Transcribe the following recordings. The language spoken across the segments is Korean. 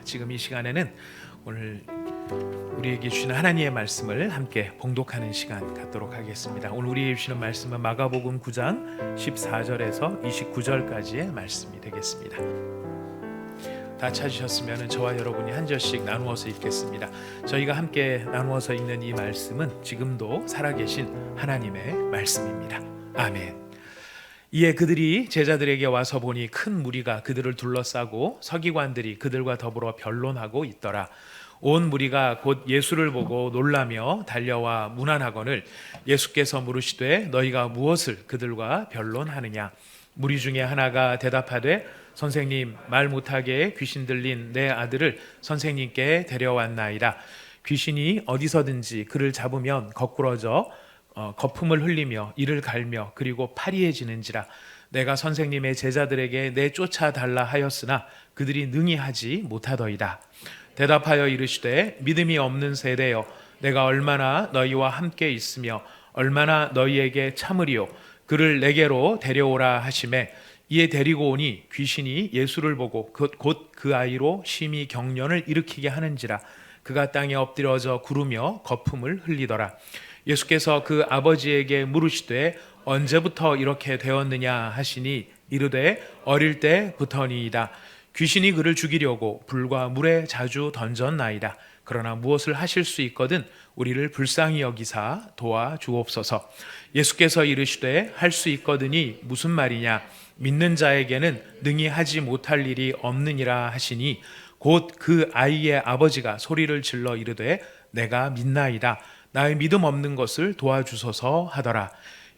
지금 이 시간에는 오늘 우리에게 주시는 하나님의 말씀을 함께 봉독하는 시간 갖도록 하겠습니다. 오늘 우리에게 주시는 말씀은 마가복음 9장 14절에서 29절까지의 말씀이 되겠습니다. 다 찾으셨으면 저와 여러분이 한 절씩 나누어서 읽겠습니다. 저희가 함께 나누어서 읽는 이 말씀은 지금도 살아계신 하나님의 말씀입니다. 아멘. 이에 그들이 제자들에게 와서 보니 큰 무리가 그들을 둘러싸고 서기관들이 그들과 더불어 변론하고 있더라. 온 무리가 곧 예수를 보고 놀라며 달려와 문안하거늘 예수께서 물으시되 너희가 무엇을 그들과 변론하느냐. 무리 중에 하나가 대답하되 선생님, 말 못하게 귀신 들린 내 아들을 선생님께 데려왔나이다. 귀신이 어디서든지 그를 잡으면 거꾸러져 거품을 흘리며 이를 갈며 그리고 파리해지는지라. 내가 선생님의 제자들에게 내쫓아 달라 하였으나 그들이 능히 하지 못하더이다. 대답하여 이르시되 믿음이 없는 세대여, 내가 얼마나 너희와 함께 있으며 얼마나 너희에게 참으리요. 그를 내게로 데려오라 하시매 이에 데리고 오니 귀신이 예수를 보고 곧 그 아이로 심히 경련을 일으키게 하는지라. 그가 땅에 엎드려져 구르며 거품을 흘리더라. 예수께서 그 아버지에게 물으시되 언제부터 이렇게 되었느냐 하시니 이르되 어릴 때부터니이다. 귀신이 그를 죽이려고 불과 물에 자주 던졌나이다. 그러나 무엇을 하실 수 있거든 우리를 불쌍히 여기사 도와주옵소서. 예수께서 이르시되 할 수 있거든이 무슨 말이냐. 믿는 자에게는 능히 하지 못할 일이 없느니라 하시니 곧 그 아이의 아버지가 소리를 질러 이르되 내가 믿나이다. 나의 믿음 없는 것을 도와주소서 하더라.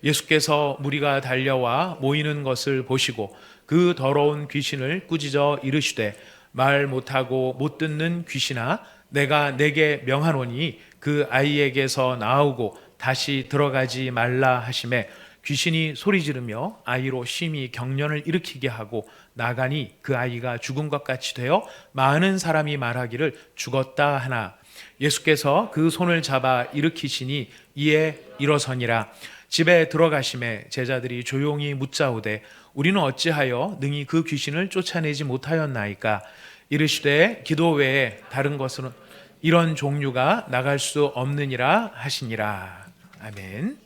예수께서 무리가 달려와 모이는 것을 보시고 그 더러운 귀신을 꾸짖어 이르시되 말 못하고 못 듣는 귀신아, 내가 내게 명하노니 그 아이에게서 나오고 다시 들어가지 말라 하시매 귀신이 소리 지르며 아이로 심히 경련을 일으키게 하고 나가니 그 아이가 죽은 것 같이 되어 많은 사람이 말하기를 죽었다 하나 예수께서 그 손을 잡아 일으키시니 이에 일어서니라. 집에 들어가심에 제자들이 조용히 묻자오되 우리는 어찌하여 능히 그 귀신을 쫓아내지 못하였나이까. 이르시되 기도 외에 다른 것은 이런 종류가 나갈 수 없느니라 하시니라. 아멘.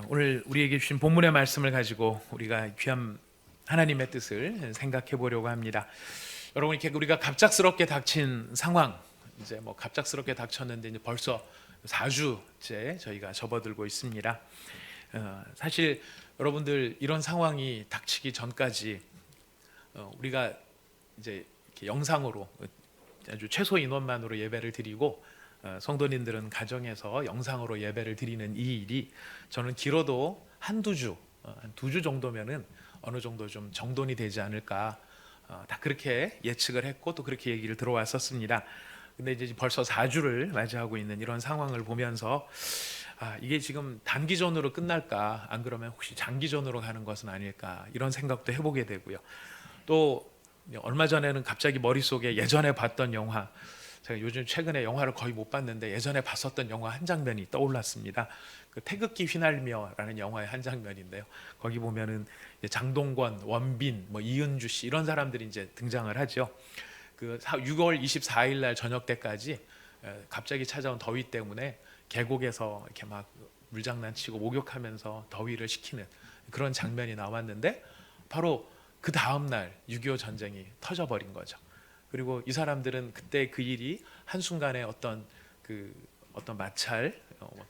오늘 우리에게 주신 본문의 말씀을 가지고 우리가 귀한 하나님의 뜻을 생각해 보려고 합니다. 여러분, 이렇게 우리가 갑작스럽게 닥친 상황, 이제 갑작스럽게 닥쳤는데 이제 벌써 4주째 저희가 접어들고 있습니다. 사실 여러분들 이런 상황이 닥치기 전까지 우리가 이제 이렇게 영상으로 아주 최소 인원만으로 예배를 드리고 성도님들은 가정에서 영상으로 예배를 드리는 이 일이 저는 길어도 한 두 주 정도면은 어느 정도 좀 정돈이 되지 않을까. 다 그렇게 예측을 했고 또 그렇게 얘기를 들어왔었습니다. 근데 이제 벌써 4주를 맞이하고 있는 이런 상황을 보면서 이게 지금 단기전으로 끝날까, 안 그러면 혹시 장기전으로 가는 것은 아닐까, 이런 생각도 해보게 되고요. 또 얼마 전에는 갑자기 머릿속에 예전에 봤던 영화, 제가 요즘 최근에 영화를 거의 못 봤는데 예전에 봤었던 영화 한 장면이 떠올랐습니다. 그 태극기 휘날며라는 영화의 한 장면인데요. 거기 보면은 장동건, 원빈, 이은주 씨 이런 사람들이 이제 등장을 하죠. 그 6월 24일 날 저녁 때까지 갑자기 찾아온 더위 때문에 계곡에서 이렇게 막 물장난치고 목욕하면서 더위를 식히는 그런 장면이 나왔는데 바로 그 다음 날 6.25 전쟁이 터져버린 거죠. 그리고 이 사람들은 그때 그 일이 한순간에 어떤 마찰,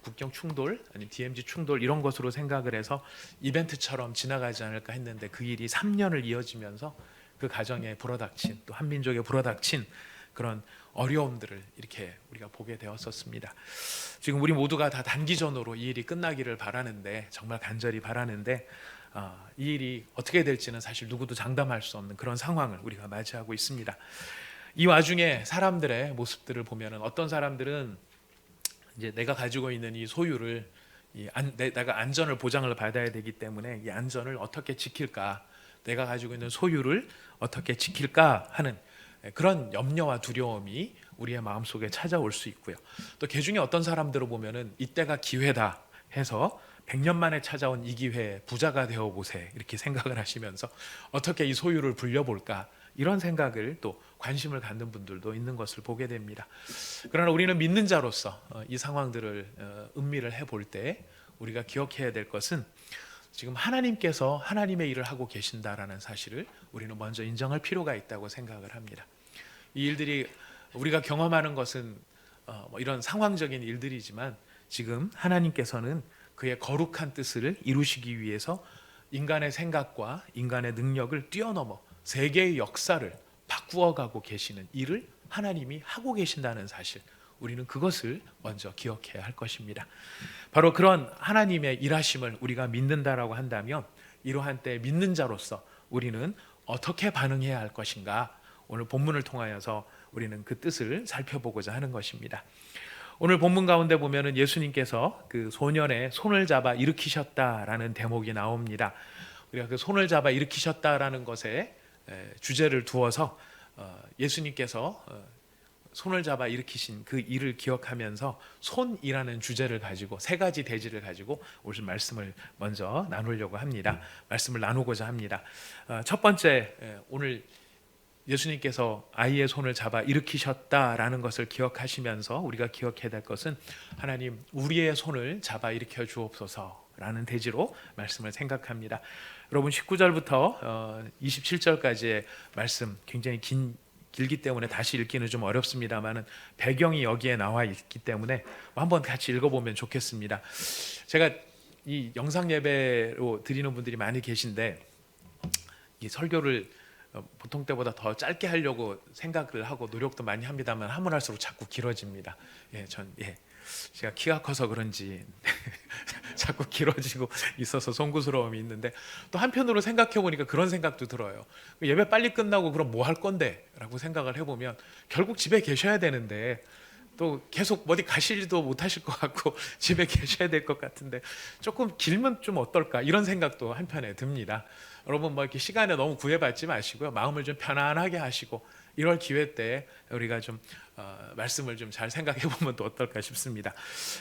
국경 충돌, 아니 DMZ 충돌 이런 것으로 생각을 해서 이벤트처럼 지나가지 않을까 했는데 그 일이 3년을 이어지면서 그 가정에 불어닥친, 또 한민족에 불어닥친 그런 어려움들을 이렇게 우리가 보게 되었었습니다. 지금 우리 모두가 다 단기전으로 이 일이 끝나기를 바라는데, 정말 간절히 바라는데 이 일이 어떻게 될지는 사실 누구도 장담할 수 없는 그런 상황을 우리가 맞이하고 있습니다. 이 와중에 사람들의 모습들을 보면은 어떤 사람들은 이제 내가 가지고 있는 이 소유를 내가 안전을 보장을 받아야 되기 때문에 이 안전을 어떻게 지킬까, 내가 가지고 있는 소유를 어떻게 지킬까 하는 그런 염려와 두려움이 우리의 마음속에 찾아올 수 있고요. 또 그 중에 어떤 사람들을 보면은 이때가 기회다 해서 100년 만에 찾아온 이 기회에 부자가 되어 보세 이렇게 생각을 하시면서 어떻게 이 소유를 불려볼까 이런 생각을 또 관심을 갖는 분들도 있는 것을 보게 됩니다. 그러나 우리는 믿는 자로서 이 상황들을 음미를 해볼 때 우리가 기억해야 될 것은 지금 하나님께서 하나님의 일을 하고 계신다라는 사실을 우리는 먼저 인정할 필요가 있다고 생각을 합니다. 이 일들이 우리가 경험하는 것은 이런 상황적인 일들이지만 지금 하나님께서는 그의 거룩한 뜻을 이루시기 위해서 인간의 생각과 인간의 능력을 뛰어넘어 세계의 역사를 바꾸어가고 계시는 일을 하나님이 하고 계신다는 사실, 우리는 그것을 먼저 기억해야 할 것입니다. 바로 그런 하나님의 일하심을 우리가 믿는다라고 한다면 이러한 때 믿는 자로서 우리는 어떻게 반응해야 할 것인가, 오늘 본문을 통하여서 우리는 그 뜻을 살펴보고자 하는 것입니다. 오늘 본문 가운데 보면은 예수님께서 그 소년의 손을 잡아 일으키셨다라는 대목이 나옵니다. 우리가 그 손을 잡아 일으키셨다라는 것에 주제를 두어서 예수님께서 손을 잡아 일으키신 그 일을 기억하면서 손이라는 주제를 가지고 세 가지 대지를 가지고 오늘 말씀을 먼저 나누려고 합니다. 말씀을 나누고자 합니다. 첫 번째, 오늘 예수님께서 아이의 손을 잡아 일으키셨다라는 것을 기억하시면서 우리가 기억해야 될 것은 하나님 우리의 손을 잡아 일으켜 주옵소서라는 대지로 말씀을 생각합니다. 여러분 19절부터 27절까지의 말씀 굉장히 길기 때문에 다시 읽기는 좀 어렵습니다만 배경이 여기에 나와 있기 때문에 한번 같이 읽어보면 좋겠습니다. 제가 이 영상 예배로 드리는 분들이 많이 계신데 이 설교를 보통 때보다 더 짧게 하려고 생각을 하고 노력도 많이 합니다만 하면 할수록 자꾸 길어집니다. 제가 키가 커서 그런지 자꾸 길어지고 있어서 송구스러움이 있는데 또 한편으로 생각해 보니까 그런 생각도 들어요. 예배 빨리 끝나고 그럼 뭐 할 건데? 라고 생각을 해보면 결국 집에 계셔야 되는데 또 계속 어디 가시지도 못하실 것 같고 집에 계셔야 될 것 같은데 조금 길면 좀 어떨까 이런 생각도 한편에 듭니다. 여러분 이렇게 시간에 너무 구애받지 마시고요, 마음을 좀 편안하게 하시고 1월 기회 때 우리가 좀 말씀을 좀 잘 생각해 보면 또 어떨까 싶습니다.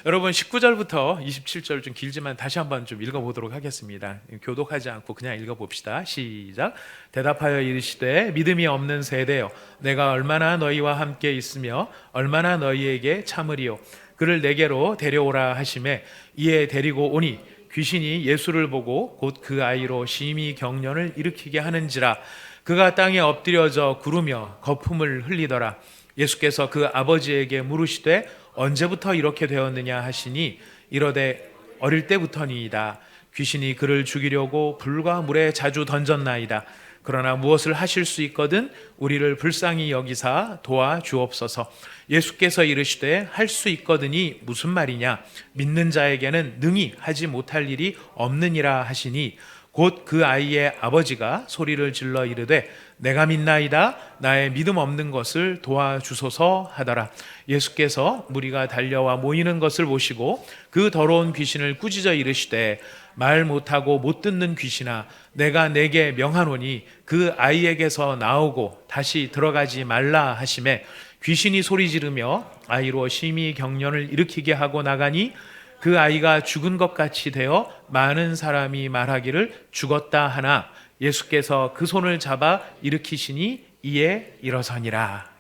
여러분 19절부터 27절 좀 길지만 다시 한번 좀 읽어보도록 하겠습니다. 교독하지 않고 그냥 읽어봅시다. 시작. 대답하여 이르시되 믿음이 없는 세대여, 내가 얼마나 너희와 함께 있으며 얼마나 너희에게 참으리요. 그를 내게로 데려오라 하시매 이에 데리고 오니 귀신이 예수를 보고 곧 그 아이로 심히 경련을 일으키게 하는지라. 그가 땅에 엎드려져 구르며 거품을 흘리더라. 예수께서 그 아버지에게 물으시되 언제부터 이렇게 되었느냐 하시니 이르되 어릴 때부터니이다. 귀신이 그를 죽이려고 불과 물에 자주 던졌나이다. 그러나 무엇을 하실 수 있거든 우리를 불쌍히 여기사 도와 주옵소서. 예수께서 이르시되 할 수 있거든이 무슨 말이냐, 믿는 자에게는 능히 하지 못할 일이 없느니라 하시니 곧 그 아이의 아버지가 소리를 질러 이르되 내가 믿나이다. 나의 믿음 없는 것을 도와주소서 하더라. 예수께서 무리가 달려와 모이는 것을 보시고 그 더러운 귀신을 꾸짖어 이르시되 말 못하고 못 듣는 귀신아, 내가 내게 명하노니 그 아이에게서 나오고 다시 들어가지 말라 하시매 귀신이 소리 지르며 아이로 심히 경련을 일으키게 하고 나가니 그 아이가 죽은 것 같이 되어 많은 사람이 말하기를 죽었다 하나 예수께서 그 손을 잡아 일으키시니 이에 일어서니라.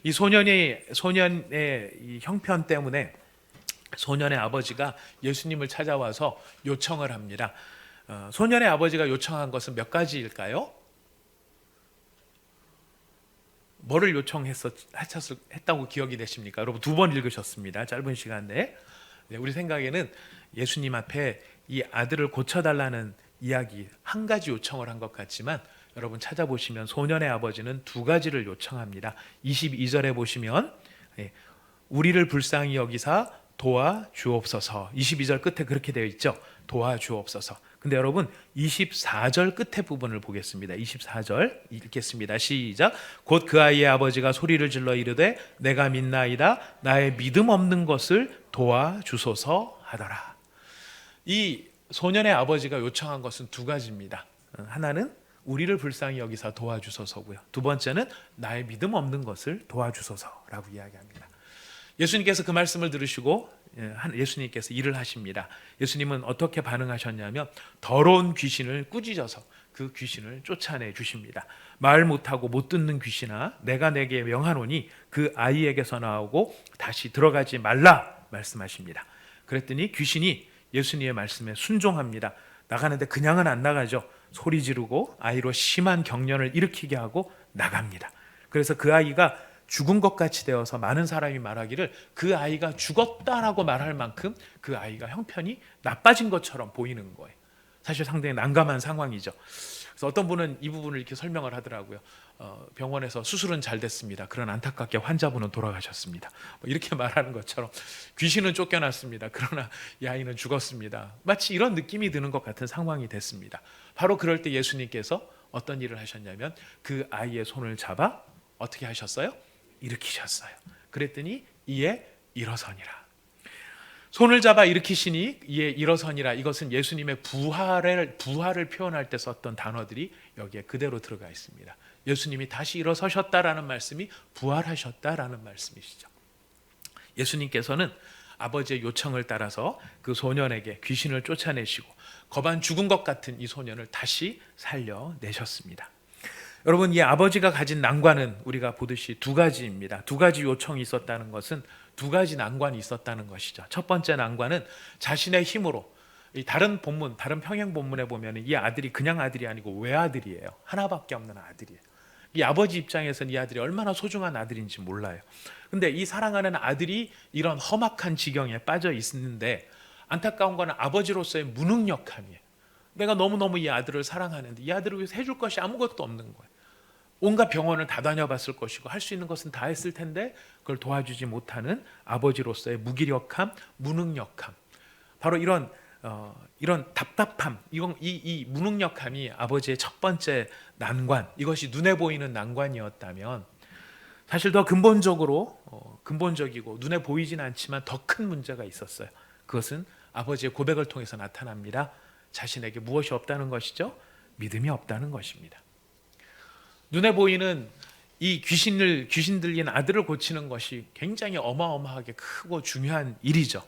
이 소년의 이 형편 때문에 소년의 아버지가 예수님을 찾아와서 요청을 합니다. 소년의 아버지가 요청한 것은 몇 가지일까요? 뭐를 요청했다고 기억이 되십니까? 여러분 2번 읽으셨습니다. 짧은 시간 내에. 우리 생각에는 예수님 앞에 이 아들을 고쳐달라는 이야기 한 가지 요청을 한 것 같지만 여러분 찾아보시면 소년의 아버지는 2가지를 요청합니다. 22절에 보시면 우리를 불쌍히 여기사 도와주옵소서. 22절 끝에 그렇게 되어 있죠. 도와주옵소서. 근데 여러분 24절 끝에 부분을 보겠습니다. 24절 읽겠습니다. 시작. 곧 그 아이의 아버지가 소리를 질러 이르되 내가 믿나이다. 나의 믿음 없는 것을 도와주소서 하더라. 이 소년의 아버지가 요청한 것은 2가지입니다. 하나는 우리를 불쌍히 여기사 도와주소서고요. 2번째는 나의 믿음 없는 것을 도와주소서라고 이야기합니다. 예수님께서 그 말씀을 들으시고 예수님께서 일을 하십니다. 예수님은 어떻게 반응하셨냐면 더러운 귀신을 꾸짖어서 그 귀신을 쫓아내 주십니다. 말 못하고 못 듣는 귀신아, 내가 내게 명하노니 그 아이에게서 나오고 다시 들어가지 말라 말씀하십니다. 그랬더니 귀신이 예수님의 말씀에 순종합니다. 나가는데 그냥은 안 나가죠. 소리 지르고 아이로 심한 경련을 일으키게 하고 나갑니다. 그래서 그 아이가 죽은 것 같이 되어서 많은 사람이 말하기를 그 아이가 죽었다라고 말할 만큼 그 아이가 형편이 나빠진 것처럼 보이는 거예요. 사실 상당히 난감한 상황이죠. 그래서 어떤 분은 이 부분을 이렇게 설명을 하더라고요. 병원에서 수술은 잘 됐습니다. 그러나 안타깝게 환자분은 돌아가셨습니다. 이렇게 말하는 것처럼 귀신은 쫓겨났습니다. 그러나 이 아이는 죽었습니다. 마치 이런 느낌이 드는 것 같은 상황이 됐습니다. 바로 그럴 때 예수님께서 어떤 일을 하셨냐면 그 아이의 손을 잡아 어떻게 하셨어요? 일으키셨어요. 그랬더니 이에 일어서니라. 손을 잡아 일으키시니 이에 일어서니라. 이것은 예수님의 부활을 표현할 때 썼던 단어들이 여기에 그대로 들어가 있습니다. 예수님이 다시 일어서셨다라는 말씀이 부활하셨다라는 말씀이시죠. 예수님께서는 아버지의 요청을 따라서 그 소년에게 귀신을 쫓아내시고 거반 죽은 것 같은 이 소년을 다시 살려내셨습니다. 여러분, 이 아버지가 가진 난관은 우리가 보듯이 두 가지입니다. 두 가지 요청이 있었다는 것은 두 가지 난관이 있었다는 것이죠. 첫 번째 난관은 자신의 힘으로, 이 다른 평행 본문에 보면 이 아들이 그냥 아들이 아니고 외아들이에요. 하나밖에 없는 아들이에요. 이 아버지 입장에서는 이 아들이 얼마나 소중한 아들인지 몰라요. 근데 이 사랑하는 아들이 이런 험악한 지경에 빠져 있는데 안타까운 건 아버지로서의 무능력함이에요. 내가 너무너무 이 아들을 사랑하는데 이 아들을 위해서 해줄 것이 아무것도 없는 거예요. 온갖 병원을 다 다녀봤을 것이고 할 수 있는 것은 다 했을 텐데 그걸 도와주지 못하는 아버지로서의 무기력함, 무능력함. 바로 이런 답답함, 이 무능력함이 아버지의 첫 번째 난관, 이것이 눈에 보이는 난관이었다면 사실 더 근본적이고 눈에 보이진 않지만 더 큰 문제가 있었어요. 그것은 아버지의 고백을 통해서 나타납니다. 자신에게 무엇이 없다는 것이죠? 믿음이 없다는 것입니다. 눈에 보이는 이 귀신 들린 아들을 고치는 것이 굉장히 어마어마하게 크고 중요한 일이죠.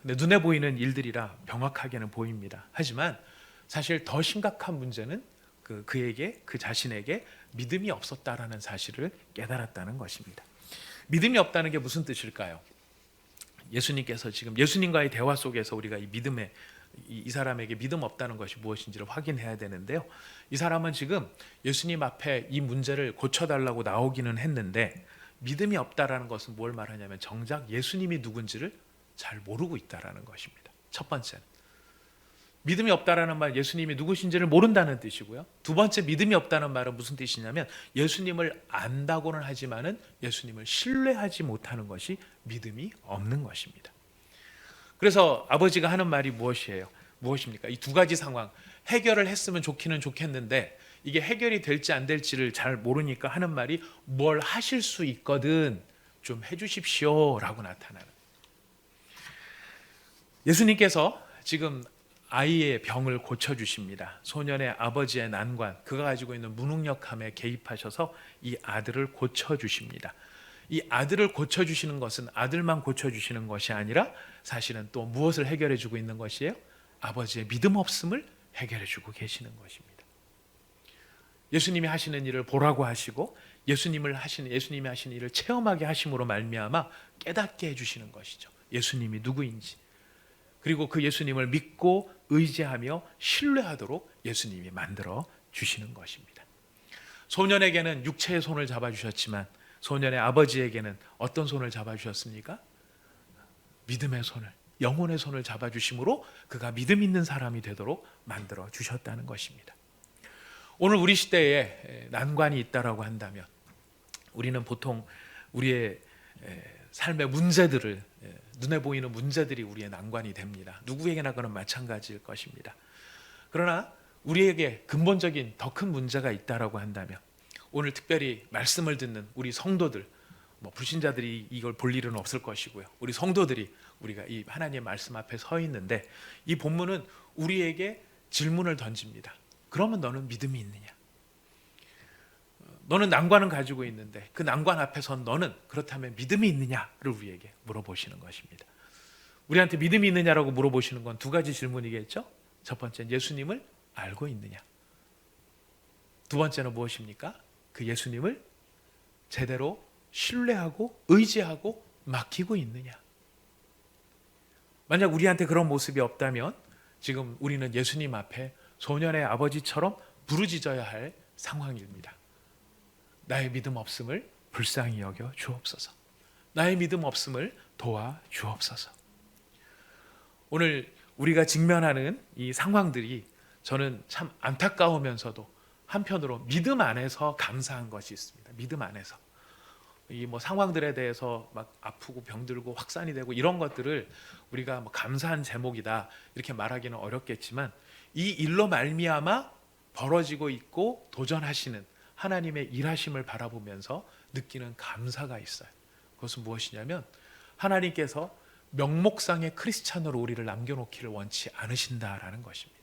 근데 눈에 보이는 일들이라 명확하게는 보입니다. 하지만 사실 더 심각한 문제는 그 자신에게 믿음이 없었다라는 사실을 깨달았다는 것입니다. 믿음이 없다는 게 무슨 뜻일까요? 예수님께서 지금 예수님과의 대화 속에서 우리가 이 사람에게 믿음 없다는 것이 무엇인지를 확인해야 되는데요. 이 사람은 지금 예수님 앞에 이 문제를 고쳐달라고 나오기는 했는데 믿음이 없다라는 것은 뭘 말하냐면 정작 예수님이 누군지를 잘 모르고 있다라는 것입니다. 첫 번째는 믿음이 없다라는 말, 예수님이 누구신지를 모른다는 뜻이고요. 두 번째, 믿음이 없다는 말은 무슨 뜻이냐면 예수님을 안다고는 하지만은 예수님을 신뢰하지 못하는 것이 믿음이 없는 것입니다. 그래서 아버지가 하는 말이 무엇입니까? 이 두 가지 상황 해결을 했으면 좋기는 좋겠는데 이게 해결이 될지 안 될지를 잘 모르니까 하는 말이 뭘 하실 수 있거든 좀 해주십시오라고 나타나는. 예수님께서 지금 아이의 병을 고쳐주십니다. 소년의 아버지의 난관, 그가 가지고 있는 무능력함에 개입하셔서 이 아들을 고쳐주십니다. 이 아들을 고쳐주시는 것은 아들만 고쳐주시는 것이 아니라 사실은 또 무엇을 해결해주고 있는 것이에요? 아버지의 믿음 없음을 해결해주고 계시는 것입니다. 예수님이 하시는 일을 보라고 하시고 예수님이 하시는 일을 체험하게 하심으로 말미암아 깨닫게 해주시는 것이죠. 예수님이 누구인지. 그리고 그 예수님을 믿고 의지하며 신뢰하도록 예수님이 만들어 주시는 것입니다. 소년에게는 육체의 손을 잡아주셨지만 소년의 아버지에게는 어떤 손을 잡아주셨습니까? 믿음의 손을, 영혼의 손을 잡아주심으로 그가 믿음 있는 사람이 되도록 만들어 주셨다는 것입니다. 오늘 우리 시대에 난관이 있다라고 한다면 우리는 보통 우리의 삶의 문제들을, 눈에 보이는 문제들이 우리의 난관이 됩니다. 누구에게나 그런 마찬가지일 것입니다. 그러나 우리에게 근본적인 더 큰 문제가 있다라고 한다면 오늘 특별히 말씀을 듣는 우리 성도들, 불신자들이 이걸 볼 일은 없을 것이고요. 우리 성도들이 우리가 이 하나님의 말씀 앞에 서 있는데 이 본문은 우리에게 질문을 던집니다. 그러면 너는 믿음이 있느냐? 너는 난관은 가지고 있는데 그 난관 앞에 선 너는 그렇다면 믿음이 있느냐를 우리에게 물어보시는 것입니다. 우리한테 믿음이 있느냐라고 물어보시는 건 두 가지 질문이겠죠. 첫 번째는 예수님을 알고 있느냐. 두 번째는 무엇입니까? 그 예수님을 제대로 신뢰하고 의지하고 맡기고 있느냐. 만약 우리한테 그런 모습이 없다면 지금 우리는 예수님 앞에 소년의 아버지처럼 부르짖어야 할 상황입니다. 나의 믿음 없음을 불쌍히 여겨 주옵소서. 나의 믿음 없음을 도와 주옵소서. 오늘 우리가 직면하는 이 상황들이 저는 참 안타까우면서도 한편으로 믿음 안에서 감사한 것이 있습니다. 믿음 안에서. 이 상황들에 대해서 막 아프고 병들고 확산이 되고 이런 것들을 우리가 감사한 제목이다 이렇게 말하기는 어렵겠지만 이 일로 말미암아 벌어지고 있고 도전하시는 하나님의 일하심을 바라보면서 느끼는 감사가 있어요. 그것은 무엇이냐면 하나님께서 명목상의 크리스찬으로 우리를 남겨놓기를 원치 않으신다라는 것입니다.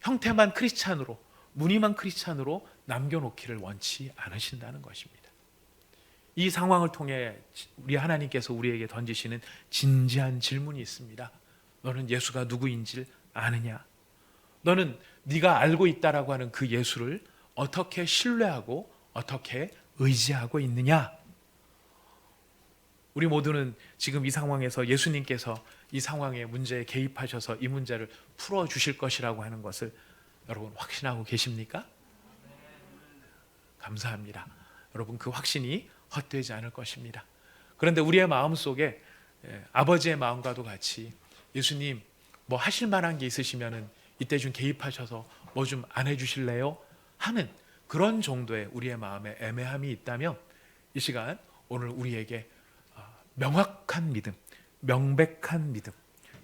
형태만 크리스찬으로, 무늬만 크리스찬으로 남겨놓기를 원치 않으신다는 것입니다. 이 상황을 통해 우리 하나님께서 우리에게 던지시는 진지한 질문이 있습니다. 너는 예수가 누구인지를 아느냐? 너는 네가 알고 있다라고 하는 그 예수를 어떻게 신뢰하고 어떻게 의지하고 있느냐? 우리 모두는 지금 이 상황에서 예수님께서 이 상황의 문제에 개입하셔서 이 문제를 풀어주실 것이라고 하는 것을 여러분 확신하고 계십니까? 감사합니다. 여러분 그 확신이 헛되지 않을 것입니다. 그런데 우리의 마음속에 아버지의 마음과도 같이 예수님 뭐 하실 만한 게 있으시면은 이때 좀 개입하셔서 뭐 좀 안 해주실래요? 하는 그런 정도의 우리의 마음에 애매함이 있다면 이 시간 오늘 우리에게 명확한 믿음, 명백한 믿음,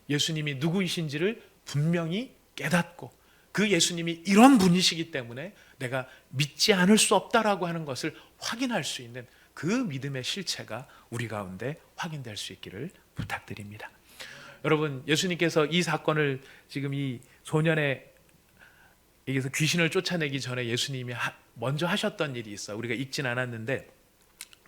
예수님이 누구이신지를 분명히 깨닫고 그 예수님이 이런 분이시기 때문에 내가 믿지 않을 수 없다라고 하는 것을 확인할 수 있는 그 믿음의 실체가 우리 가운데 확인될 수 있기를 부탁드립니다. 여러분 예수님께서 이 사건을 지금 이 소년의 에게서 귀신을 쫓아내기 전에 예수님이 먼저 하셨던 일이 있어요. 우리가 읽진 않았는데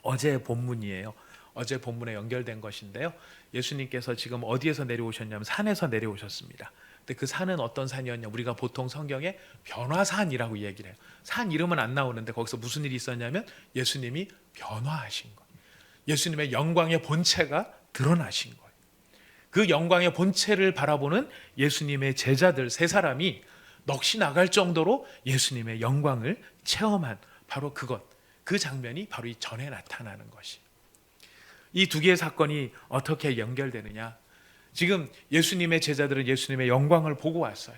어제 본문이에요. 어제 본문에 연결된 것인데요. 예수님께서 지금 어디에서 내려오셨냐면 산에서 내려오셨습니다. 근데 그 산은 어떤 산이었냐? 우리가 보통 성경에 변화산이라고 얘기를 해요. 산 이름은 안 나오는데 거기서 무슨 일이 있었냐면 예수님이 변화하신 거예요. 예수님의 영광의 본체가 드러나신 거예요. 그 영광의 본체를 바라보는 예수님의 제자들 세 사람이 넋이 나갈 정도로 예수님의 영광을 체험한 바로 그것, 그 장면이 바로 이 전에 나타나는 것이. 이 두 개의 사건이 어떻게 연결되느냐? 지금 예수님의 제자들은 예수님의 영광을 보고 왔어요.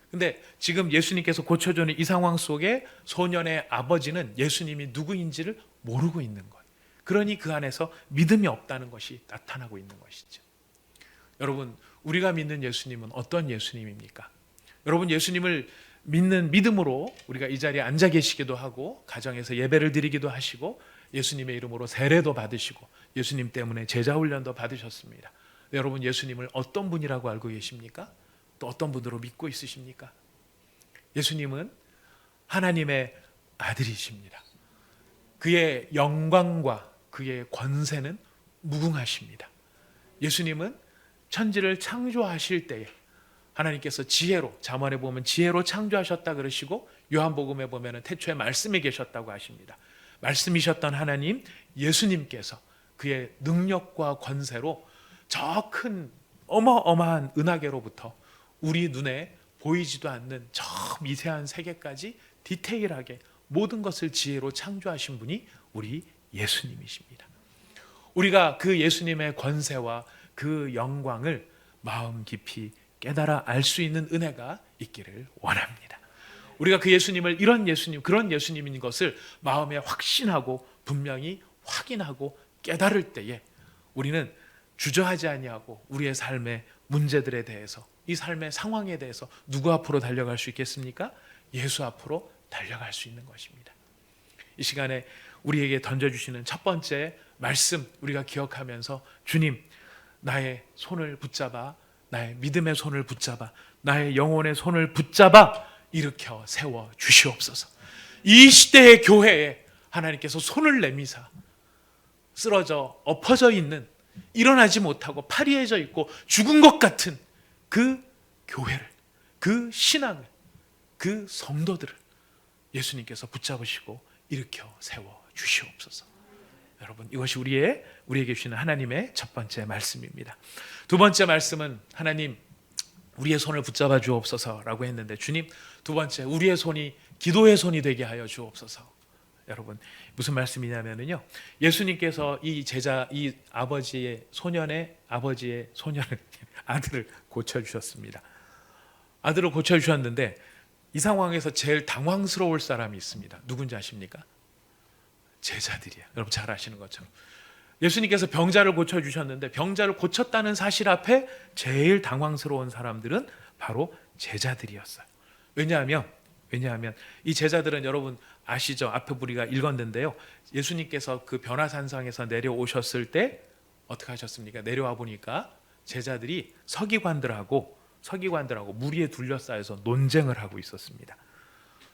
근데 지금 예수님께서 고쳐주는 이 상황 속에 소년의 아버지는 예수님이 누구인지를 모르고 있는 거예요. 그러니 그 안에서 믿음이 없다는 것이 나타나고 있는 것이죠. 여러분, 우리가 믿는 예수님은 어떤 예수님입니까? 여러분, 예수님을 믿는 믿음으로 우리가 이 자리에 앉아 계시기도 하고 가정에서 예배를 드리기도 하시고 예수님의 이름으로 세례도 받으시고 예수님 때문에 제자 훈련도 받으셨습니다. 여러분 예수님을 어떤 분이라고 알고 계십니까? 또 어떤 분으로 믿고 있으십니까? 예수님은 하나님의 아들이십니다. 그의 영광과 그의 권세는 무궁하십니다. 예수님은 천지를 창조하실 때에 하나님께서 지혜로, 잠언에 보면 지혜로 창조하셨다 그러시고 요한복음에 보면 태초에 말씀이 계셨다고 하십니다. 말씀이셨던 하나님 예수님께서 그의 능력과 권세로 저 큰 어마어마한 은하계로부터 우리 눈에 보이지도 않는 저 미세한 세계까지 디테일하게 모든 것을 지혜로 창조하신 분이 우리 예수님이십니다. 우리가 그 예수님의 권세와 그 영광을 마음 깊이 깨달아 알 수 있는 은혜가 있기를 원합니다. 우리가 그 예수님을 이런 예수님, 그런 예수님인 것을 마음에 확신하고 분명히 확인하고 깨달을 때에 우리는 주저하지 아니하고 우리의 삶의 문제들에 대해서, 이 삶의 상황에 대해서 누구 앞으로 달려갈 수 있겠습니까? 예수 앞으로 달려갈 수 있는 것입니다. 이 시간에 우리에게 던져주시는 첫 번째 말씀 우리가 기억하면서 주님, 나의 손을 붙잡아, 나의 믿음의 손을 붙잡아, 나의 영혼의 손을 붙잡아 일으켜 세워 주시옵소서. 이 시대의 교회에 하나님께서 손을 내미사 쓰러져 엎어져 있는 일어나지 못하고 파리해져 있고 죽은 것 같은 그 교회를, 그 신앙을, 그 성도들을 예수님께서 붙잡으시고 일으켜 세워 주시옵소서. 여러분, 이것이 우리에게 주시는 하나님의 첫 번째 말씀입니다. 두 번째 말씀은 하나님 우리의 손을 붙잡아 주옵소서라고 했는데, 주님 두 번째 우리의 손이 기도의 손이 되게 하여 주옵소서. 여러분, 무슨 말씀이냐면요, 예수님께서 이 아버지의 소년을 아들을 고쳐 주셨습니다. 아들을 고쳐 주셨는데 이 상황에서 제일 당황스러울 사람이 있습니다. 누군지 아십니까? 제자들이야. 여러분 잘 아시는 것처럼 예수님께서 병자를 고쳐 주셨는데 병자를 고쳤다는 사실 앞에 제일 당황스러운 사람들은 바로 제자들이었어요. 왜냐하면 이 제자들은 여러분 아시죠? 앞에 우리가 읽었는데요, 예수님께서 그 변화산상에서 내려오셨을 때 어떻게 하셨습니까? 내려와 보니까 제자들이 서기관들하고 무리에 둘러싸여서 논쟁을 하고 있었습니다.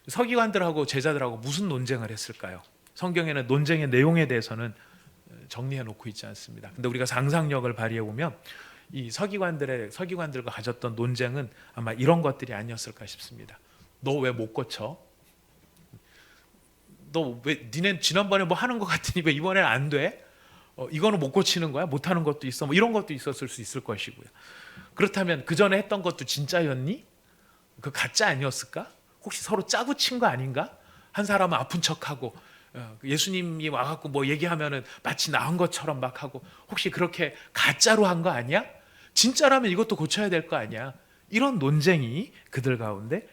서기관들하고 제자들하고 무슨 논쟁을 했을까요? 성경에는 논쟁의 내용에 대해서는 정리해 놓고 있지 않습니다. 근데 우리가 상상력을 발휘해 보면 이 서기관들과 가졌던 논쟁은 아마 이런 것들이 아니었을까 싶습니다. 너 왜 못 고쳐? 너 왜 니네 지난번에 뭐 하는 것 같으니 왜 이번에는 안 돼? 이거는 못 고치는 거야? 못 하는 것도 있어? 뭐 이런 것도 있었을 수 있을 것이고요. 그렇다면 그 전에 했던 것도 진짜였니? 그 가짜 아니었을까? 혹시 서로 짜고 친 거 아닌가? 한 사람은 아픈 척하고 예수님이 와갖고 뭐 얘기하면은 마치 나은 것처럼 막 하고, 혹시 그렇게 가짜로 한 거 아니야? 진짜라면 이것도 고쳐야 될 거 아니야? 이런 논쟁이 그들 가운데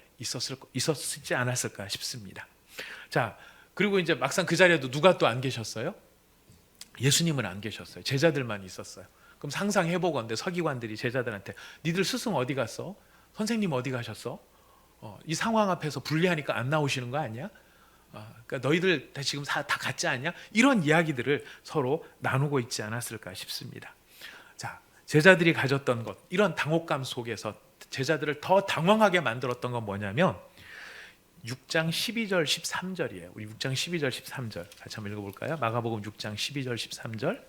있었지 않았을까 싶습니다. 자, 그리고 이제 막상 그 자리에도 누가 또 안 계셨어요? 예수님은 안 계셨어요. 제자들만 있었어요. 그럼 상상해보건대 서기관들이 제자들한테 니들 스승 어디 갔어? 선생님 어디 가셨어? 이 상황 앞에서 불리하니까 안 나오시는 거 아니야? 그러니까 너희들 다 지금 다 가짜 아니야? 이런 이야기들을 서로 나누고 있지 않았을까 싶습니다. 자, 제자들이 가졌던 것, 이런 당혹감 속에서 제자들을 더 당황하게 만들었던 건 뭐냐면 6장 12절 13절이에요. 우리 6장 12절 13절 같이 한번 읽어볼까요? 마가복음 6장 12절 13절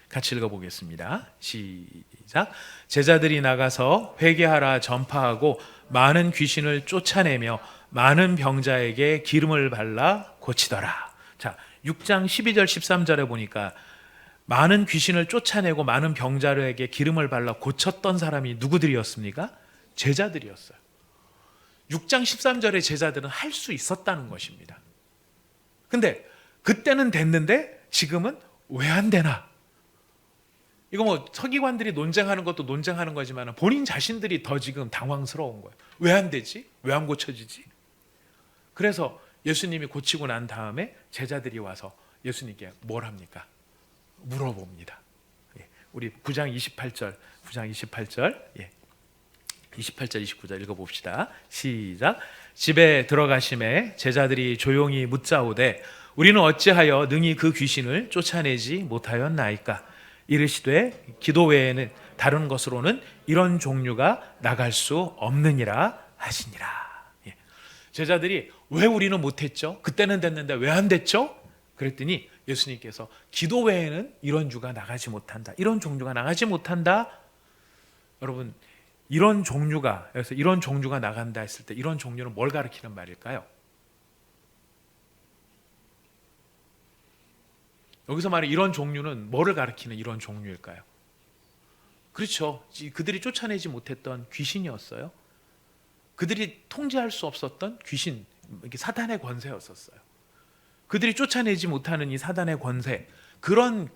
같이 읽어보겠습니다. 시작. 제자들이 나가서 회개하라 전파하고 많은 귀신을 쫓아내며 많은 병자에게 기름을 발라 고치더라. 자, 6장 12절 13절에 보니까 많은 귀신을 쫓아내고 많은 병자에게 기름을 발라 고쳤던 사람이 누구들이었습니까? 제자들이었어요. 6장 13절의 제자들은 할 수 있었다는 것입니다. 근데 그때는 됐는데 지금은 왜 안 되나? 이거 뭐 서기관들이 논쟁하는 것도 논쟁하는 거지만 본인 자신들이 더 지금 당황스러운 거예요. 왜 안 되지? 왜 안 고쳐지지? 그래서 예수님이 고치고 난 다음에 제자들이 와서 예수님께 뭘 합니까? 물어봅니다. 우리 9장 28절 28절 29절 읽어봅시다. 시작. 집에 들어가심에 제자들이 조용히 묻자오되 우리는 어찌하여 능히 그 귀신을 쫓아내지 못하였나이까? 이르시되 기도 외에는 다른 것으로는 이런 종류가 나갈 수 없느니라 하시니라. 제자들이 왜 우리는 못했죠? 그때는 됐는데 왜 안 됐죠? 그랬더니 예수님께서 기도 외에는 이런 종류가 나가지 못한다. 이런 종류가 나가지 못한다. 여러분, 이런 종류가 나간다 했을 때 이런 종류는 뭘 가리키는 말일까요? 여기서 말하는 이런 종류는 뭐를 가리키는 이런 종류일까요? 그렇죠. 그들이 쫓아내지 못했던 귀신이었어요. 그들이 통제할 수 없었던 귀신, 사단의 권세였었어요. 그들이 쫓아내지 못하는 이 사단의 권세, 그런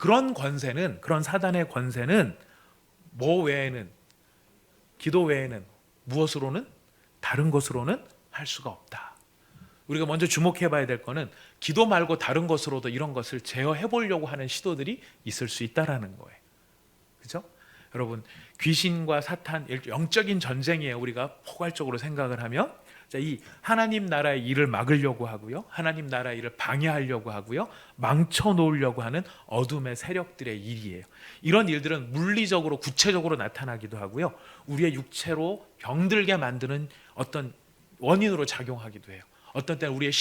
사단의 권세는 뭐 외에는, 기도 외에는 무엇으로는, 다른 것으로는 할 수가 없다. 우리가 먼저 주목해 봐야 될 거는 기도 말고 다른 것으로도 이런 것을 제어해 보려고 하는 시도들이 있을 수 있다라는 거예요. 그죠? 여러분, 귀신과 사탄, 영적인 전쟁이에요. 우리가 포괄적으로 생각을 하면 이 하나님 나라의 일을 막으려고 하고요, 하나님 나라의 일을 방해하려고 하고요, 망쳐 놓으려고 하는 어둠의 세력들의 일이에요. 이런 일들은 물리적으로 구체적으로 나타나기도 하고요, 우리의 육체로 병들게 만드는 어떤 원인으로 작용하기도 해요. 어떤 때는 우리의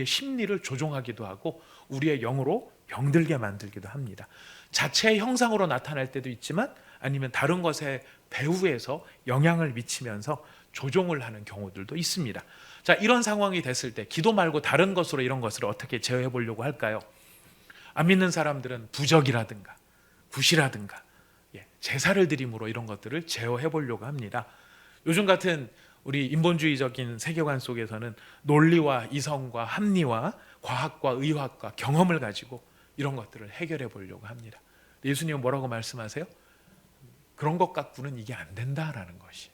심리를 조종하기도 하고 우리의 영으로 병들게 만들기도 합니다. 자체의 형상으로 나타날 때도 있지만 아니면 다른 것에 배후에서 영향을 미치면서 조종을 하는 경우들도 있습니다. 자, 이런 상황이 됐을 때 기도 말고 다른 것으로 이런 것을 어떻게 제어해 보려고 할까요? 안 믿는 사람들은 부적이라든가 굿이라든가 제사를 드림으로 이런 것들을 제어해 보려고 합니다. 요즘 같은 우리 인본주의적인 세계관 속에서는 논리와 이성과 합리와 과학과 의학과 경험을 가지고 이런 것들을 해결해 보려고 합니다. 예수님은 뭐라고 말씀하세요? 그런 것 갖고는 이게 안 된다라는 것이.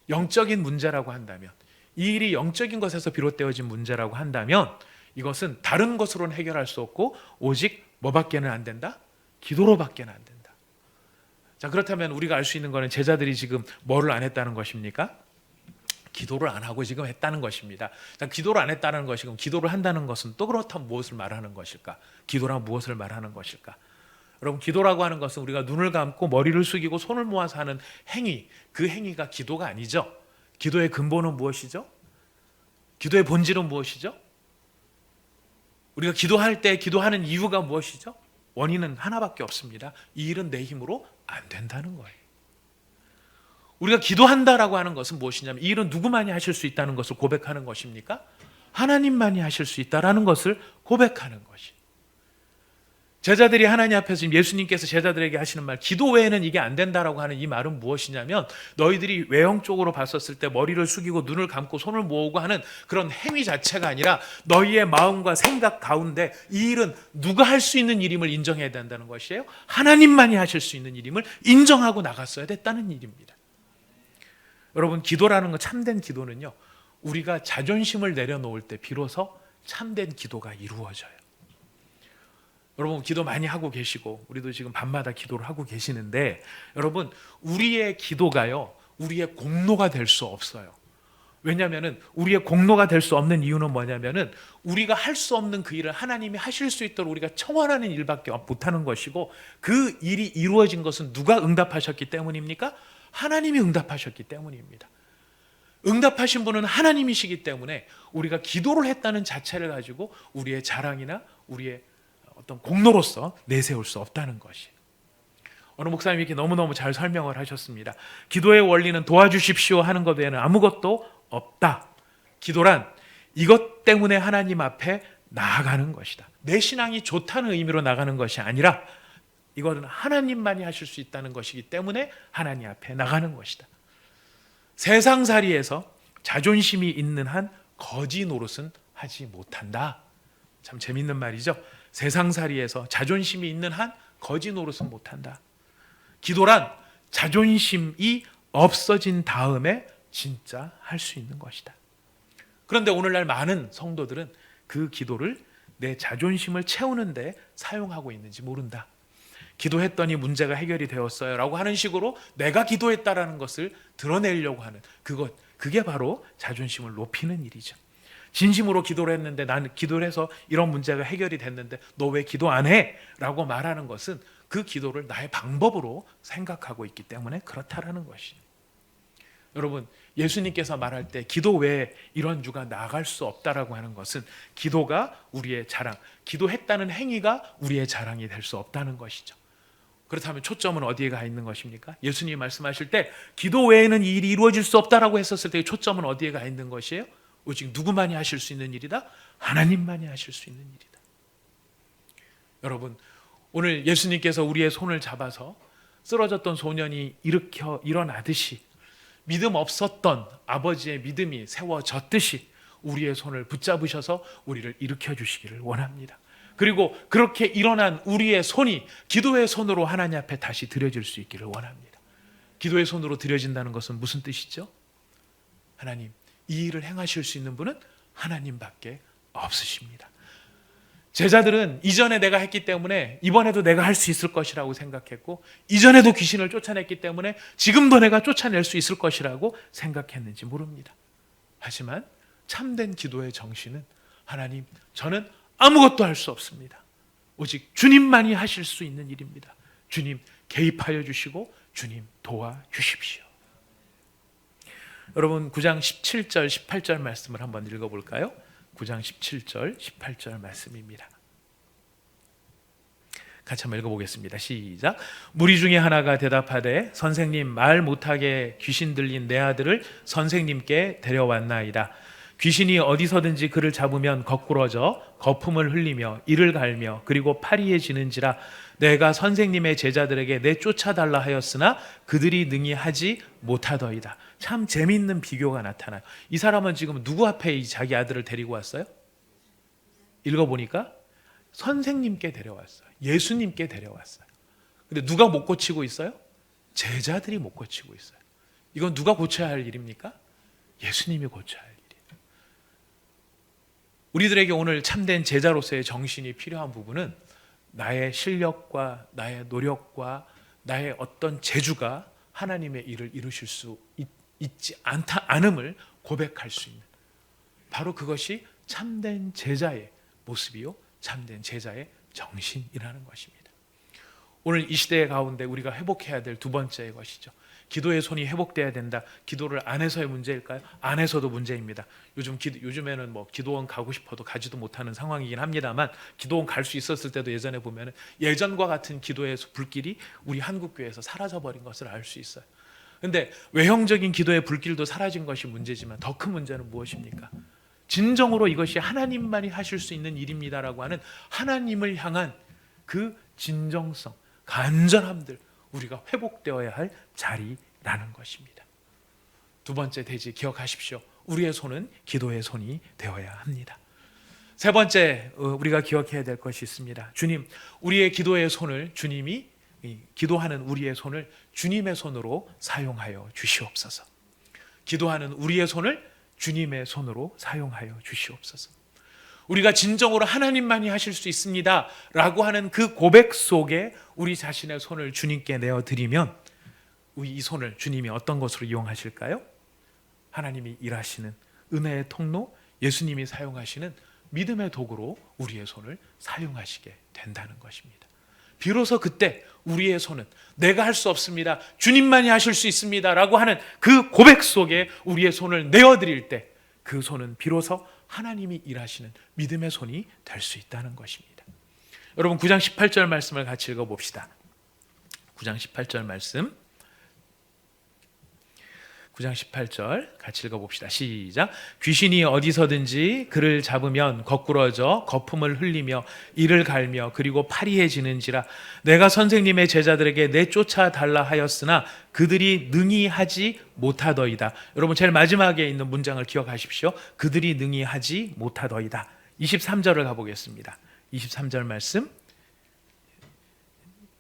영적인 문제라고 한다면, 이 일이 영적인 것에서 비롯되어진 문제라고 한다면 이것은 다른 것으로는 해결할 수 없고 오직 뭐밖에는 안 된다? 기도로밖에는 안 된다. 자, 그렇다면 우리가 알 수 있는 것은 제자들이 지금 뭐를 안 했다는 것입니까? 기도를 안 하고 지금 했다는 것입니다. 자, 기도를 안 했다는 것이고 기도를 한다는 것은 또 그렇다면 무엇을 말하는 것일까? 기도란 무엇을 말하는 것일까? 여러분, 기도라고 하는 것은 우리가 눈을 감고 머리를 숙이고 손을 모아서 하는 행위, 그 행위가 기도가 아니죠. 기도의 근본은 무엇이죠? 기도의 본질은 무엇이죠? 우리가 기도할 때 기도하는 이유가 무엇이죠? 원인은 하나밖에 없습니다. 이 일은 내 힘으로 안 된다는 거예요. 우리가 기도한다라고 하는 것은 무엇이냐면 이 일은 누구만이 하실 수 있다는 것을 고백하는 것입니까? 하나님만이 하실 수 있다라는 것을 고백하는 것이. 제자들이 하나님 앞에서 지금 예수님께서 제자들에게 하시는 말, 기도 외에는 이게 안 된다라고 하는 이 말은 무엇이냐면 너희들이 외형적으로 봤었을 때 머리를 숙이고 눈을 감고 손을 모으고 하는 그런 행위 자체가 아니라 너희의 마음과 생각 가운데 이 일은 누가 할 수 있는 일임을 인정해야 된다는 것이에요. 하나님만이 하실 수 있는 일임을 인정하고 나갔어야 됐다는 일입니다. 여러분, 기도라는 거, 참된 기도는요, 우리가 자존심을 내려놓을 때 비로소 참된 기도가 이루어져요. 여러분, 기도 많이 하고 계시고 우리도 지금 밤마다 기도를 하고 계시는데 여러분, 우리의 기도가요, 우리의 공로가 될 수 없어요. 왜냐하면 우리의 공로가 될 수 없는 이유는 뭐냐면은 우리가 할 수 없는 그 일을 하나님이 하실 수 있도록 우리가 청원하는 일밖에 못하는 것이고, 그 일이 이루어진 것은 누가 응답하셨기 때문입니까? 하나님이 응답하셨기 때문입니다. 응답하신 분은 하나님이시기 때문에 우리가 기도를 했다는 자체를 가지고 우리의 자랑이나 우리의 어떤 공로로서 내세울 수 없다는 것이. 어느 목사님이 이렇게 너무너무 잘 설명을 하셨습니다. 기도의 원리는 도와주십시오 하는 것 외에는 아무것도 없다. 기도란 이것 때문에 하나님 앞에 나아가는 것이다. 내 신앙이 좋다는 의미로 나가는 것이 아니라 이거는 하나님만이 하실 수 있다는 것이기 때문에 하나님 앞에 나가는 것이다. 세상살이에서 자존심이 있는 한 거지 노릇은 하지 못한다. 참 재밌는 말이죠. 세상살이에서 자존심이 있는 한 거지 노릇은 못한다. 기도란 자존심이 없어진 다음에 진짜 할 수 있는 것이다. 그런데 오늘날 많은 성도들은 그 기도를 내 자존심을 채우는 데 사용하고 있는지 모른다. 기도했더니 문제가 해결이 되었어요 라고 하는 식으로 내가 기도했다라는 것을 드러내려고 하는 그게 바로 자존심을 높이는 일이죠. 진심으로 기도를 했는데, 나는 기도를 해서 이런 문제가 해결이 됐는데 너 왜 기도 안 해? 라고 말하는 것은 그 기도를 나의 방법으로 생각하고 있기 때문에 그렇다라는 것이죠. 여러분, 예수님께서 말할 때 기도 외에 이런 유가 나아갈 수 없다라고 하는 것은 기도가 우리의 자랑, 기도했다는 행위가 우리의 자랑이 될 수 없다는 것이죠. 그렇다면 초점은 어디에 가 있는 것입니까? 예수님이 말씀하실 때 기도 외에는 이 일이 이루어질 수 없다라고 했었을 때 초점은 어디에 가 있는 것이에요? 오직 누구만이 하실 수 있는 일이다? 하나님만이 하실 수 있는 일이다. 여러분, 오늘 예수님께서 우리의 손을 잡아서 쓰러졌던 소년이 일어나듯이 믿음 없었던 아버지의 믿음이 세워졌듯이 우리의 손을 붙잡으셔서 우리를 일으켜 주시기를 원합니다. 그리고 그렇게 일어난 우리의 손이 기도의 손으로 하나님 앞에 다시 드려질 수 있기를 원합니다. 기도의 손으로 드려진다는 것은 무슨 뜻이죠? 하나님, 이 일을 행하실 수 있는 분은 하나님밖에 없으십니다. 제자들은 이전에 내가 했기 때문에 이번에도 내가 할 수 있을 것이라고 생각했고, 이전에도 귀신을 쫓아냈기 때문에 지금도 내가 쫓아낼 수 있을 것이라고 생각했는지 모릅니다. 하지만 참된 기도의 정신은 하나님, 저는 아무것도 할 수 없습니다. 오직 주님만이 하실 수 있는 일입니다. 주님 개입하여 주시고 주님 도와주십시오. 여러분, 9장 17절 18절 말씀을 한번 읽어볼까요? 9장 17절, 18절 말씀입니다. 같이 한번 읽어보겠습니다. 시작. 무리 중에 하나가 대답하되 선생님, 말 못하게 귀신 들린 내 아들을 선생님께 데려왔나이다. 귀신이 어디서든지 그를 잡으면 거꾸러져 거품을 흘리며 이를 갈며 그리고 파리해지는지라. 내가 선생님의 제자들에게 내쫓아달라 하였으나 그들이 능히 하지 못하더이다. 참 재미있는 비교가 나타나요. 이 사람은 지금 누구 앞에 자기 아들을 데리고 왔어요? 읽어보니까 선생님께 데려왔어요. 예수님께 데려왔어요. 근데 누가 못 고치고 있어요? 제자들이 못 고치고 있어요. 이건 누가 고쳐야 할 일입니까? 예수님이 고쳐야 할 일이에요. 우리들에게 오늘 참된 제자로서의 정신이 필요한 부분은 나의 실력과 나의 노력과 나의 어떤 재주가 하나님의 일을 이루실 수 있지 않음을 고백할 수 있는, 바로 그것이 참된 제자의 모습이요, 참된 제자의 정신이라는 것입니다. 오늘 이 시대 가운데 우리가 회복해야 될 두 번째 것이죠. 기도의 손이 회복돼야 된다. 기도를 안 해서의 문제일까요? 안 해서도 문제입니다. 요즘에는 뭐 기도원 가고 싶어도 가지도 못하는 상황이긴 합니다만, 기도원 갈 수 있었을 때도 예전에 보면 예전과 같은 기도의 불길이 우리 한국교회에서 사라져버린 것을 알 수 있어요. 그런데 외형적인 기도의 불길도 사라진 것이 문제지만 더 큰 문제는 무엇입니까? 진정으로 이것이 하나님만이 하실 수 있는 일입니다라고 하는 하나님을 향한 그 진정성, 간절함들, 우리가 회복되어야 할 자리라는 것입니다. 두 번째 대지 기억하십시오. 우리의 손은 기도의 손이 되어야 합니다. 세 번째 우리가 기억해야 될 것이 있습니다. 주님, 우리의 기도의 손을 주님이, 기도하는 우리의 손을 주님의 손으로 사용하여 주시옵소서. 기도하는 우리의 손을 주님의 손으로 사용하여 주시옵소서. 우리가 진정으로 하나님만이 하실 수 있습니다 라고 하는 그 고백 속에 우리 자신의 손을 주님께 내어드리면, 이 손을 주님이 어떤 것으로 이용하실까요? 하나님이 일하시는 은혜의 통로, 예수님이 사용하시는 믿음의 도구로 우리의 손을 사용하시게 된다는 것입니다. 비로소 그때 우리의 손은 내가 할 수 없습니다, 주님만이 하실 수 있습니다 라고 하는 그 고백 속에 우리의 손을 내어드릴 때, 그 손은 비로소 하나님이 일하시는 믿음의 손이 될 수 있다는 것입니다. 여러분, 9장 18절 말씀을 같이 읽어봅시다. 9장 18절 말씀, 9장 18절 같이 읽어봅시다. 시작. 귀신이 어디서든지 그를 잡으면 거꾸러져 거품을 흘리며 이를 갈며 그리고 파리해지는지라. 내가 선생님의 제자들에게 내쫓아 달라 하였으나 그들이 능히 하지 못하더이다. 여러분, 제일 마지막에 있는 문장을 기억하십시오. 그들이 능히 하지 못하더이다. 23절을 가보겠습니다. 23절 말씀,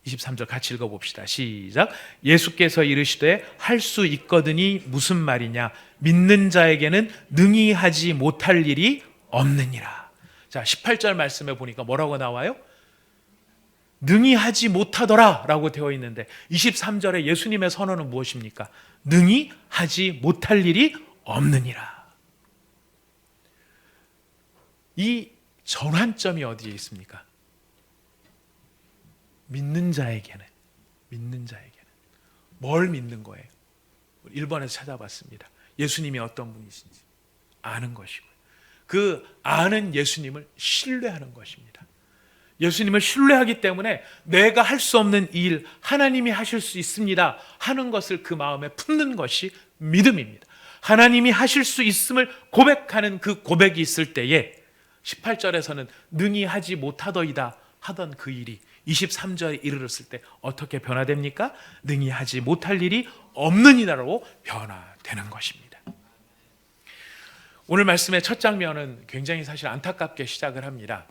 23절 같이 읽어봅시다. 시작. 예수께서 이르시되 할 수 있거든이 무슨 말이냐, 믿는 자에게는 능히 하지 못할 일이 없느니라. 자, 18절 말씀에 보니까 뭐라고 나와요? 능히 하지 못하더라 라고 되어 있는데, 23절에 예수님의 선언은 무엇입니까? 능히 하지 못할 일이 없느니라. 이 전환점이 어디에 있습니까? 믿는 자에게는 뭘 믿는 거예요? 1번에서 찾아봤습니다. 예수님이 어떤 분이신지 아는 것이고, 그 아는 예수님을 신뢰하는 것입니다. 예수님을 신뢰하기 때문에 내가 할 수 없는 일 하나님이 하실 수 있습니다 하는 것을 그 마음에 품는 것이 믿음입니다. 하나님이 하실 수 있음을 고백하는 그 고백이 있을 때에 18절에서는 능히 하지 못하더이다 하던 그 일이 23절에 이르렀을 때 어떻게 변화됩니까? 능히 하지 못할 일이 없느니라로 변화되는 것입니다. 오늘 말씀의 첫 장면은 굉장히 사실 안타깝게 시작을 합니다.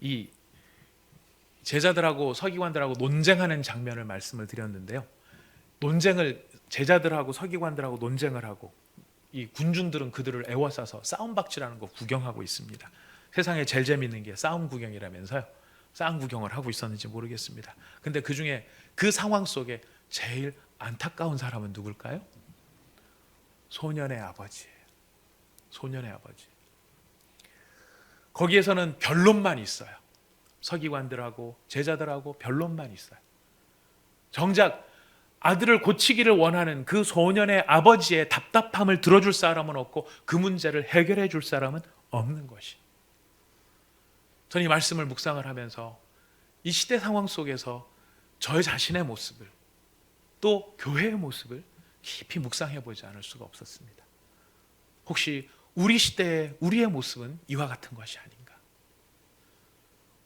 이 제자들하고 서기관들하고 논쟁하는 장면을 말씀을 드렸는데요. 제자들하고 서기관들하고 논쟁을 하고, 이 군중들은 그들을 애워싸서 싸움박질하는 거 구경하고 있습니다. 세상에 제일 재밌는 게 싸움 구경이라면서요. 싸움 구경을 하고 있었는지 모르겠습니다. 근데 그 중에 그 상황 속에 제일 안타까운 사람은 누굴까요? 소년의 아버지예요. 소년의 아버지. 거기에서는 변론만 있어요. 서기관들하고 제자들하고 변론만 있어요. 정작 아들을 고치기를 원하는 그 소년의 아버지의 답답함을 들어줄 사람은 없고, 그 문제를 해결해 줄 사람은 없는 것이. 저는 이 말씀을 묵상을 하면서 이 시대 상황 속에서 저 자신의 모습을 또 교회의 모습을 깊이 묵상해 보지 않을 수가 없었습니다. 혹시 우리 시대의 우리의 모습은 이와 같은 것이 아닌가?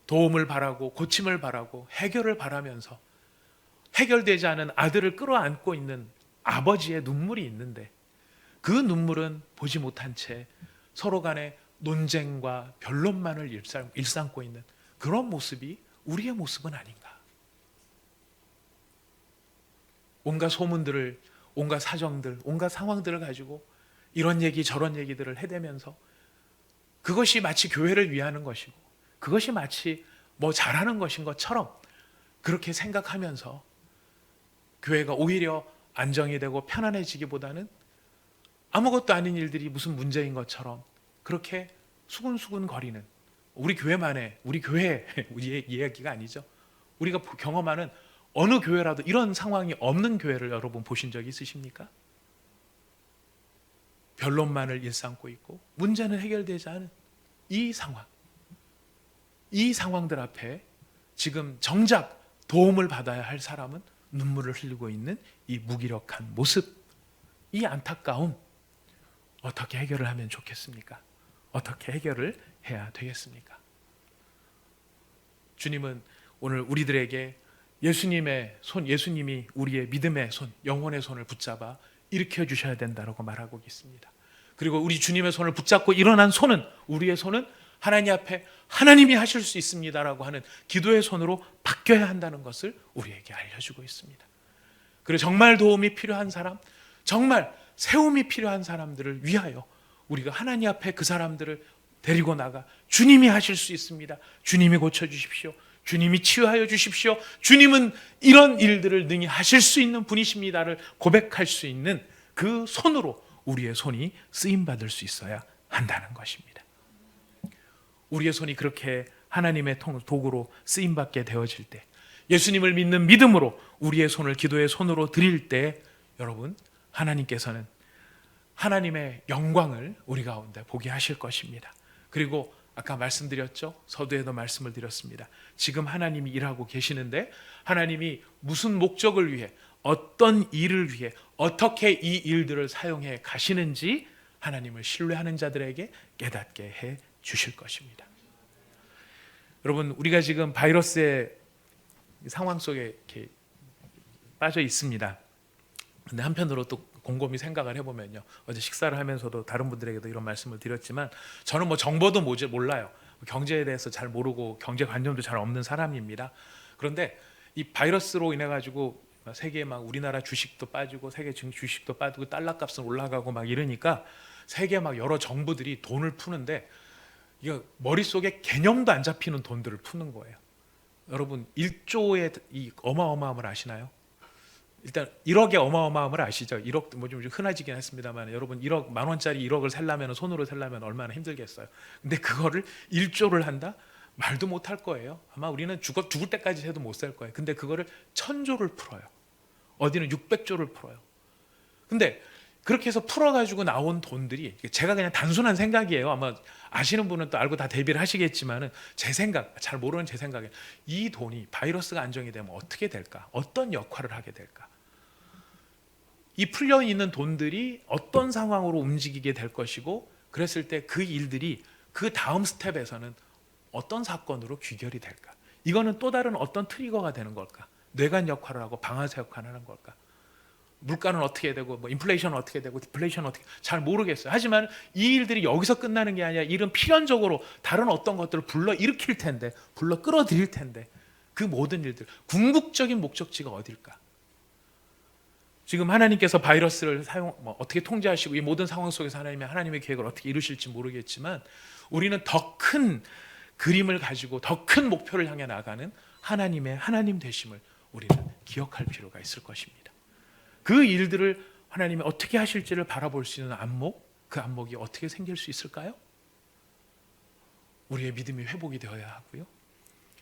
도움을 바라고 고침을 바라고 해결을 바라면서 해결되지 않은 아들을 끌어안고 있는 아버지의 눈물이 있는데 그 눈물은 보지 못한 채 서로 간에 논쟁과 변론만을 일삼고 있는 그런 모습이 우리의 모습은 아닌가? 온갖 소문들을, 온갖 사정들, 온갖 상황들을 가지고 이런 얘기 저런 얘기들을 해대면서 그것이 마치 교회를 위하는 것이고 그것이 마치 뭐 잘하는 것인 것처럼 그렇게 생각하면서 교회가 오히려 안정이 되고 편안해지기보다는 아무것도 아닌 일들이 무슨 문제인 것처럼 그렇게 수군수군 거리는 우리 교회만의, 우리 교회 우리의 이야기가 아니죠. 우리가 경험하는 어느 교회라도 이런 상황이 없는 교회를 여러분 보신 적이 있으십니까? 변론만을 일삼고 있고 문제는 해결되지 않은 이 상황, 이 상황들 앞에 지금 정작 도움을 받아야 할 사람은 눈물을 흘리고 있는 이 무기력한 모습, 이 안타까움 어떻게 해결을 하면 좋겠습니까? 어떻게 해결을 해야 되겠습니까? 주님은 오늘 우리들에게 예수님의 손, 예수님이 우리의 믿음의 손, 영혼의 손을 붙잡아 일으켜 주셔야 된다고 말하고 있습니다. 그리고 우리 주님의 손을 붙잡고 일어난 손은, 우리의 손은 하나님 앞에 하나님이 하실 수 있습니다라고 하는 기도의 손으로 바뀌어야 한다는 것을 우리에게 알려주고 있습니다. 그리고 정말 도움이 필요한 사람, 정말 세움이 필요한 사람들을 위하여 우리가 하나님 앞에 그 사람들을 데리고 나가 주님이 하실 수 있습니다. 주님이 고쳐주십시오. 주님이 치유하여 주십시오. 주님은 이런 일들을 능히 하실 수 있는 분이십니다를 고백할 수 있는 그 손으로 우리의 손이 쓰임받을 수 있어야 한다는 것입니다. 우리의 손이 그렇게 하나님의 도구로 쓰임받게 되어질 때, 예수님을 믿는 믿음으로 우리의 손을 기도의 손으로 드릴 때, 여러분, 하나님께서는 하나님의 영광을 우리 가운데 보게 하실 것입니다. 그리고 아까 말씀드렸죠? 서두에도 말씀을 드렸습니다. 지금 하나님이 일하고 계시는데 하나님이 무슨 목적을 위해, 어떤 일을 위해, 어떻게 이 일들을 사용해 가시는지 하나님을 신뢰하는 자들에게 깨닫게 해 주실 것입니다. 여러분, 우리가 지금 바이러스의 상황 속에 이렇게 빠져 있습니다. 근데 한편으로 또 곰곰이 생각을 해보면요, 어제 식사를 하면서도 다른 분들에게도 이런 말씀을 드렸지만 저는 뭐 정보도 몰라요. 경제에 대해서 잘 모르고 경제관념도 잘 없는 사람입니다. 그런데 이 바이러스로 인해 가지고 세계에 막 우리나라 주식도 빠지고 세계 주식도 빠지고 달러 값은 올라가고 막 이러니까 세계 막 여러 정부들이 돈을 푸는데 이거 머릿속에 개념도 안 잡히는 돈들을 푸는 거예요. 여러분, 1조의 이 어마어마함을 아시나요? 일단 1억의 어마어마함을 아시죠? 1억 뭐 좀 흔해지긴 했습니다만, 여러분 1억, 만 원짜리 1억을 살려면, 손으로 살려면 얼마나 힘들겠어요. 근데 그거를 1조를 한다? 말도 못 할 거예요. 아마 우리는 죽을 때까지 해도 못 살 거예요. 근데 그거를 1000조를 풀어요. 어디는 600조를 풀어요. 근데 그렇게 해서 풀어가지고 나온 돈들이, 제가 그냥 단순한 생각이에요. 아마 아시는 분은 또 알고 다 대비를 하시겠지만은, 제 생각, 잘 모르는 제 생각에 이 돈이 바이러스가 안정이 되면 어떻게 될까? 어떤 역할을 하게 될까? 이 풀려 있는 돈들이 어떤 상황으로 움직이게 될 것이고, 그랬을 때 그 일들이 그 다음 스텝에서는 어떤 사건으로 귀결이 될까? 이거는 또 다른 어떤 트리거가 되는 걸까? 뇌관 역할을 하고 방아쇠 역할을 하는 걸까? 물가는 어떻게 되고, 뭐 인플레이션은 어떻게 되고, 디플레이션은 어떻게, 잘 모르겠어요. 하지만 이 일들이 여기서 끝나는 게 아니라 일은 필연적으로 다른 어떤 것들을 불러 일으킬 텐데, 불러 끌어들일 텐데, 그 모든 일들, 궁극적인 목적지가 어딜까? 지금 하나님께서 바이러스를 어떻게 통제하시고 이 모든 상황 속에서 하나님의 계획을 어떻게 이루실지 모르겠지만, 우리는 더 큰 그림을 가지고 더 큰 목표를 향해 나가는 하나님의 하나님 되심을 우리는 기억할 필요가 있을 것입니다. 그 일들을 하나님이 어떻게 하실지를 바라볼 수 있는 안목, 그 안목이 어떻게 생길 수 있을까요? 우리의 믿음이 회복이 되어야 하고요,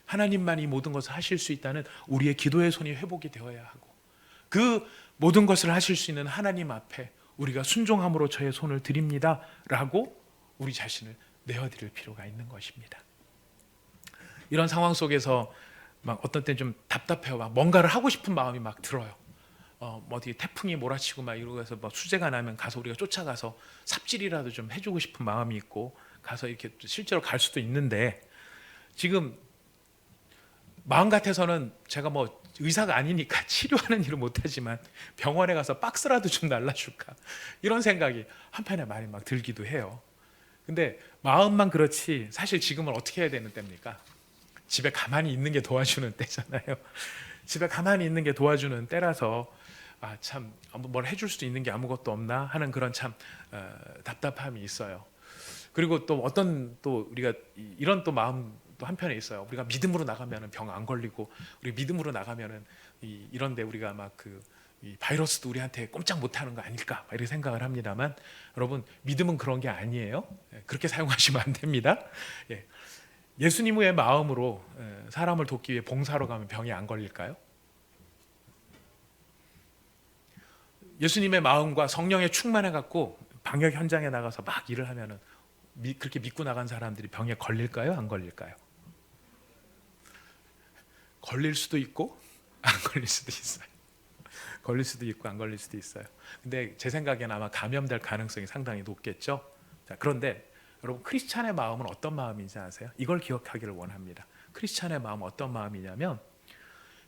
하나님만 이 모든 것을 하실 수 있다는 우리의 기도의 손이 회복이 되어야 하고, 그 모든 것을 하실 수 있는 하나님 앞에 우리가 순종함으로 저의 손을 드립니다 라고 우리 자신을 내어드릴 필요가 있는 것입니다. 이런 상황 속에서 막 어떤 때는 좀 답답해요. 막 뭔가를 하고 싶은 마음이 막 들어요. 뭐 어디 태풍이 몰아치고 막 이러고 해서 뭐 수재가 나면 가서 우리가 쫓아가서 삽질이라도 좀 해주고 싶은 마음이 있고 가서 이렇게 실제로 갈 수도 있는데, 지금 마음 같아서는 제가 뭐 의사가 아니니까 치료하는 일을 못하지만 병원에 가서 박스라도 좀 날라줄까, 이런 생각이 한편에 많이 막 들기도 해요. 근데 마음만 그렇지 사실 지금은 어떻게 해야 되는 때입니까? 집에 가만히 있는 게 도와주는 때잖아요. 집에 가만히 있는 게 도와주는 때라서 참 뭘 해줄 수도 있는 게 아무것도 없나 하는 그런 참 답답함이 있어요. 그리고 또 어떤 또 우리가 이런 또 마음도 한편에 있어요. 우리가 믿음으로 나가면은 병 안 걸리고, 우리 믿음으로 나가면은 이런데 우리가 막 이 바이러스도 우리한테 꼼짝 못하는 거 아닐까 이렇게 생각을 합니다만, 여러분 믿음은 그런 게 아니에요. 그렇게 사용하시면 안 됩니다. 예수님의 마음으로 사람을 돕기 위해 봉사로 가면 병이 안 걸릴까요? 예수님의 마음과 성령에 충만해 갖고 방역 현장에 나가서 막 일을 하면은 그렇게 믿고 나간 사람들이 병에 걸릴까요? 안 걸릴까요? 걸릴 수도 있고 안 걸릴 수도 있어요. 걸릴 수도 있고 안 걸릴 수도 있어요. 근데 제 생각에는 아마 감염될 가능성이 상당히 높겠죠. 자, 그런데 여러분, 크리스찬의 마음은 어떤 마음인지 아세요? 이걸 기억하기를 원합니다. 크리스찬의 마음은 어떤 마음이냐면,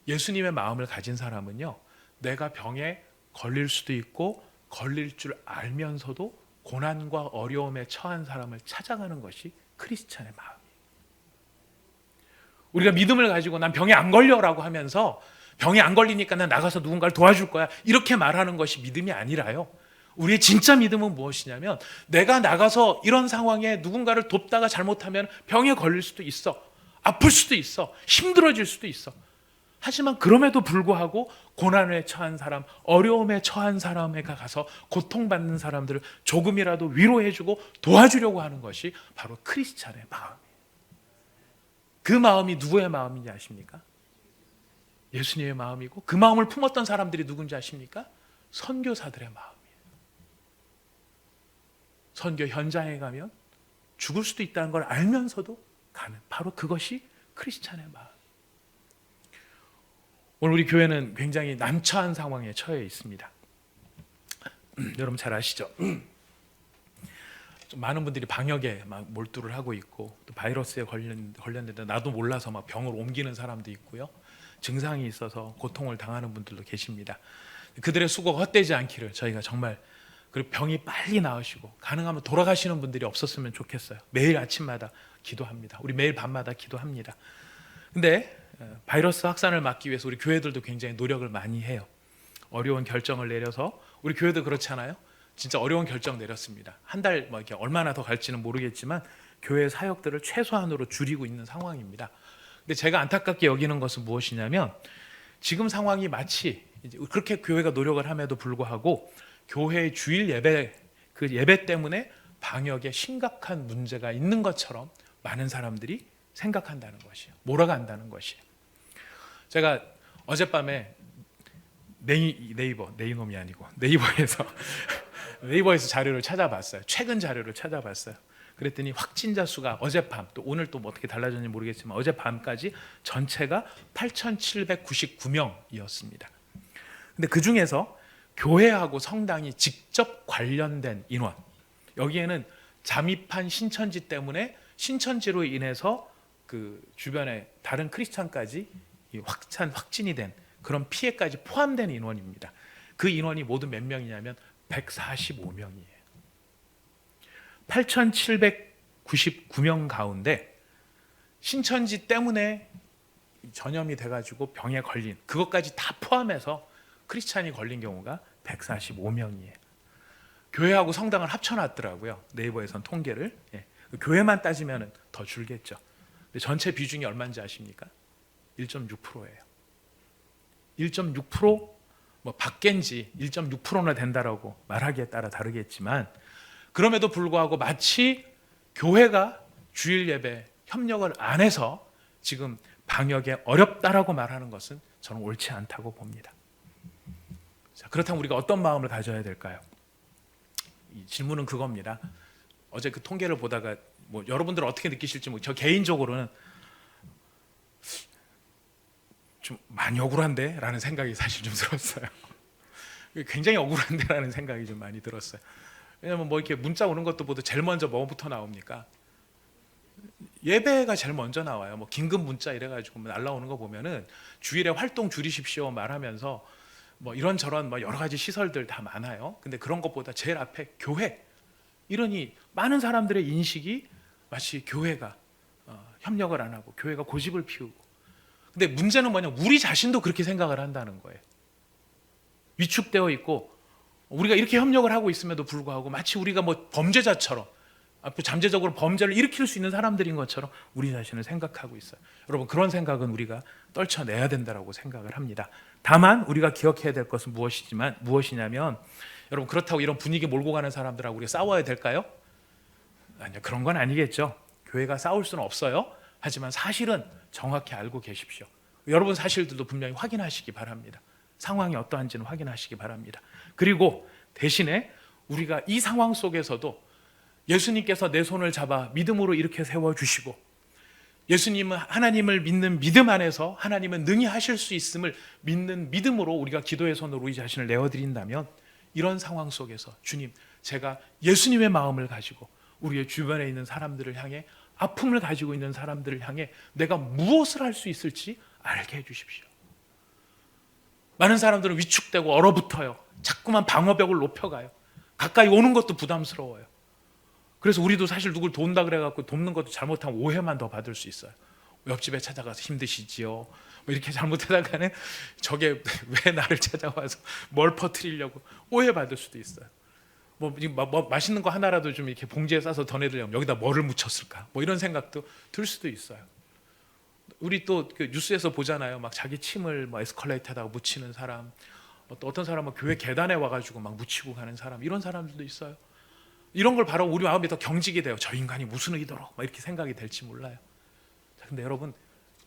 예수님의 마음을 가진 사람은요, 내가 병에 걸릴 수도 있고 걸릴 줄 알면서도 고난과 어려움에 처한 사람을 찾아가는 것이 크리스찬의 마음이에요. 우리가 믿음을 가지고 난 병에 안 걸려라고 하면서 병에 안 걸리니까 난 나가서 누군가를 도와줄 거야 이렇게 말하는 것이 믿음이 아니라요, 우리의 진짜 믿음은 무엇이냐면, 내가 나가서 이런 상황에 누군가를 돕다가 잘못하면 병에 걸릴 수도 있어, 아플 수도 있어, 힘들어질 수도 있어. 하지만 그럼에도 불구하고 고난에 처한 사람, 어려움에 처한 사람에 가서 고통받는 사람들을 조금이라도 위로해주고 도와주려고 하는 것이 바로 크리스찬의 마음이에요. 그 마음이 누구의 마음인지 아십니까? 예수님의 마음이고, 그 마음을 품었던 사람들이 누군지 아십니까? 선교사들의 마음이에요. 선교 현장에 가면 죽을 수도 있다는 걸 알면서도 가는, 바로 그것이 크리스찬의 마음. 오늘 우리 교회는 굉장히 난처한 상황에 처해 있습니다. 여러분 잘 아시죠? 좀 많은 분들이 방역에 막 몰두를 하고 있고, 또 바이러스에 걸렸는데 나도 몰라서 막 병을 옮기는 사람도 있고요, 증상이 있어서 고통을 당하는 분들도 계십니다. 그들의 수고가 헛되지 않기를 저희가 정말, 그리고 병이 빨리 나으시고 가능하면 돌아가시는 분들이 없었으면 좋겠어요. 매일 아침마다 기도합니다. 우리 매일 밤마다 기도합니다. 근데 바이러스 확산을 막기 위해서 우리 교회들도 굉장히 노력을 많이 해요. 어려운 결정을 내려서, 우리 교회도 그렇잖아요. 진짜 어려운 결정 내렸습니다. 한 달 뭐 이렇게 얼마나 더 갈지는 모르겠지만 교회 사역들을 최소한으로 줄이고 있는 상황입니다. 근데 제가 안타깝게 여기는 것은 무엇이냐면, 지금 상황이 마치 이제 그렇게 교회가 노력을 함에도 불구하고 교회의 주일 예배, 그 예배 때문에 방역에 심각한 문제가 있는 것처럼 많은 사람들이 생각한다는 것이에요. 몰아간다는 것이에요. 제가 어젯밤에 네이놈이 아니고 네이버에서 자료를 찾아봤어요. 최근 자료를 찾아봤어요. 그랬더니 확진자 수가 어젯밤, 또 오늘 또 뭐 어떻게 달라졌는지 모르겠지만 어젯밤까지 전체가 8,799명이었습니다. 근데 그 중에서 교회하고 성당이 직접 관련된 인원, 여기에는 잠입한 신천지 때문에 신천지로 인해서 그 주변에 다른 크리스찬까지 확진이 된 그런 피해까지 포함된 인원입니다. 그 인원이 모두 몇 명이냐면 145명이에요. 8,799명 가운데 신천지 때문에 전염이 돼가지고 병에 걸린, 그것까지 다 포함해서 크리스찬이 걸린 경우가 145명이에요. 교회하고 성당을 합쳐놨더라고요. 네이버에선 통계를. 교회만 따지면 더 줄겠죠. 근데 전체 비중이 얼마인지 아십니까? 1.6%예요. 1.6%, 뭐 밖인지 1.6%나 된다라고 말하기에 따라 다르겠지만, 그럼에도 불구하고 마치 교회가 주일 예배 협력을 안 해서 지금 방역에 어렵다라고 말하는 것은 저는 옳지 않다고 봅니다. 자, 그렇다면 우리가 어떤 마음을 가져야 될까요? 이 질문은 그겁니다. 어제 그 통계를 보다가 뭐 여러분들은 어떻게 느끼실지 저 개인적으로는 좀 많이 억울한데 라는 생각이 사실 좀 들었어요. 굉장히 억울한데 라는 생각이 좀 많이 들었어요. 왜냐면 뭐 이렇게 문자 오는 것도 보도 제일 먼저 뭐부터 나옵니까? 예배가 제일 먼저 나와요. 뭐 긴급 문자 이래가지고 날라오는 거 보면은 주일에 활동 줄이십시오 말하면서 뭐 이런저런 뭐 여러 가지 시설들 다 많아요. 근데 그런 것보다 제일 앞에 교회, 이러니 많은 사람들의 인식이 마치 교회가 협력을 안 하고 교회가 고집을 피우고. 근데 문제는 뭐냐, 우리 자신도 그렇게 생각을 한다는 거예요. 위축되어 있고 우리가 이렇게 협력을 하고 있음에도 불구하고 마치 우리가 뭐 범죄자처럼 잠재적으로 범죄를 일으킬 수 있는 사람들인 것처럼 우리 자신을 생각하고 있어요. 여러분, 그런 생각은 우리가 떨쳐내야 된다고 생각을 합니다. 다만 우리가 기억해야 될 것은 무엇이냐면, 여러분, 그렇다고 이런 분위기 몰고 가는 사람들하고 우리가 싸워야 될까요? 아니요, 그런 건 아니겠죠. 교회가 싸울 수는 없어요. 하지만 사실은 정확히 알고 계십시오. 여러분 사실들도 분명히 확인하시기 바랍니다. 상황이 어떠한지는 확인하시기 바랍니다. 그리고 대신에 우리가 이 상황 속에서도 예수님께서 내 손을 잡아 믿음으로 이렇게 세워주시고, 예수님은 하나님을 믿는 믿음 안에서 하나님은 능히 하실 수 있음을 믿는 믿음으로 우리가 기도의 손으로 우리 자신을 내어드린다면, 이런 상황 속에서 주님, 제가 예수님의 마음을 가지고 우리의 주변에 있는 사람들을 향해, 아픔을 가지고 있는 사람들을 향해 내가 무엇을 할 수 있을지 알게 해주십시오. 많은 사람들은 위축되고 얼어붙어요. 자꾸만 방어벽을 높여가요. 가까이 오는 것도 부담스러워요. 그래서 우리도 사실 누굴 도운다 그래갖고 돕는 것도 잘못하면 오해만 더 받을 수 있어요. 옆집에 찾아가서 힘드시지요, 뭐 이렇게 잘못하다가는 저게 왜 나를 찾아와서 뭘 퍼뜨리려고 오해받을 수도 있어요. 뭐 맛있는 거 하나라도 좀 이렇게 봉지에 싸서 더 내드리려면 여기다 뭐를 묻혔을까, 뭐 이런 생각도 들 수도 있어요. 우리 또 그 뉴스에서 보잖아요. 막 자기 침을 뭐 에스컬레이터에다가 묻히는 사람, 또 어떤 사람은 교회 계단에 와가지고 막 묻히고 가는 사람, 이런 사람들도 있어요. 이런 걸 바로 우리 마음이 더 경직이 돼요. 저 인간이 무슨 의도로 막 이렇게 생각이 될지 몰라요. 근데 여러분,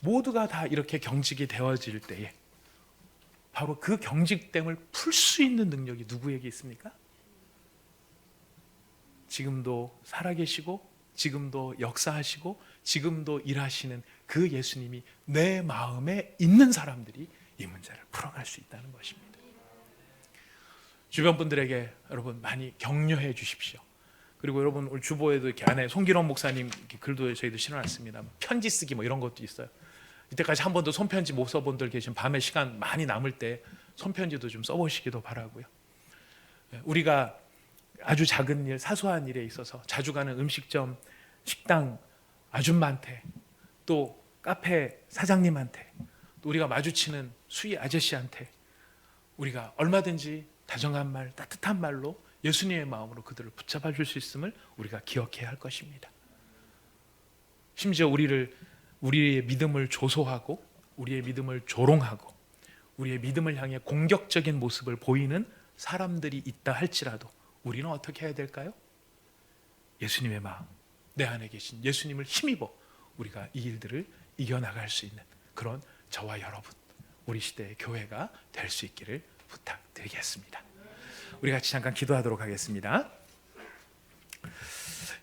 모두가 다 이렇게 경직이 되어질 때에 바로 그 경직됨을 풀 수 있는 능력이 누구에게 있습니까? 지금도 살아계시고 지금도 역사하시고 지금도 일하시는 그 예수님이 내 마음에 있는 사람들이 이 문제를 풀어갈 수 있다는 것입니다. 주변 분들에게 여러분 많이 격려해 주십시오. 그리고 여러분, 오늘 주보에도 이렇게 안에 송기론 목사님 글도 저희도 실어놨습니다. 편지 쓰기 뭐 이런 것도 있어요. 이때까지 한 번도 손편지 못 써본 분들 계시면 밤에 시간 많이 남을 때 손편지도 좀 써보시기도 바라고요. 우리가 아주 작은 일, 사소한 일에 있어서 자주 가는 음식점, 식당 아줌마한테, 또 카페 사장님한테, 또 우리가 마주치는 수위 아저씨한테 우리가 얼마든지 다정한 말, 따뜻한 말로 예수님의 마음으로 그들을 붙잡아 줄 수 있음을 우리가 기억해야 할 것입니다. 심지어 우리의 믿음을 조소하고 우리의 믿음을 조롱하고 우리의 믿음을 향해 공격적인 모습을 보이는 사람들이 있다 할지라도 우리는 어떻게 해야 될까요? 예수님의 마음, 내 안에 계신 예수님을 힘입어 우리가 이 일들을 이겨나갈 수 있는 그런 저와 여러분, 우리 시대의 교회가 될 수 있기를 부탁드리겠습니다. 우리 같이 잠깐 기도하도록 하겠습니다.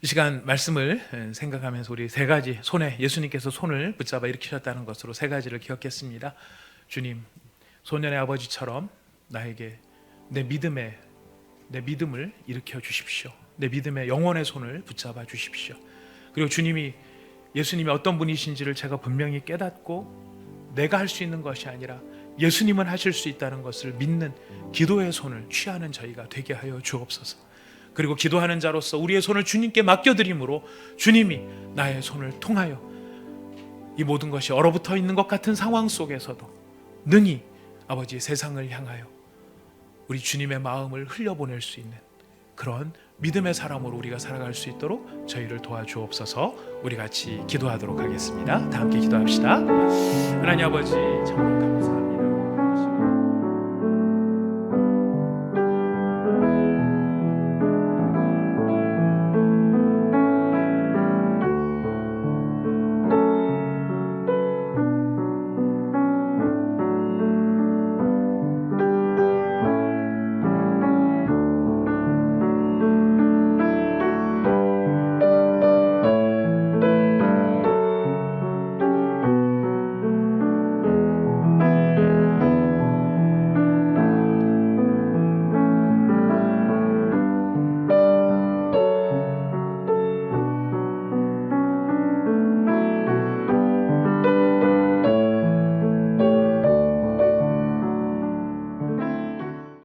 이 시간 말씀을 생각하면서 우리 세 가지, 손에 예수님께서 손을 붙잡아 일으키셨다는 것으로 세 가지를 기억했습니다. 주님, 소년의 아버지처럼 나에게 내 믿음을 일으켜 주십시오. 내 믿음의 영원의 손을 붙잡아 주십시오. 그리고 주님이, 예수님이 어떤 분이신지를 제가 분명히 깨닫고 내가 할 수 있는 것이 아니라 예수님은 하실 수 있다는 것을 믿는 기도의 손을 취하는 저희가 되게 하여 주옵소서. 그리고 기도하는 자로서 우리의 손을 주님께 맡겨드림으로 주님이 나의 손을 통하여 이 모든 것이 얼어붙어 있는 것 같은 상황 속에서도 능히 아버지 세상을 향하여 우리 주님의 마음을 흘려보낼 수 있는 그런 믿음의 사람으로 우리가 살아갈 수 있도록 저희를 도와주옵소서. 우리 같이 기도하도록 하겠습니다. 다 함께 기도합시다. 하나님 아버지, 정말 감사합니다.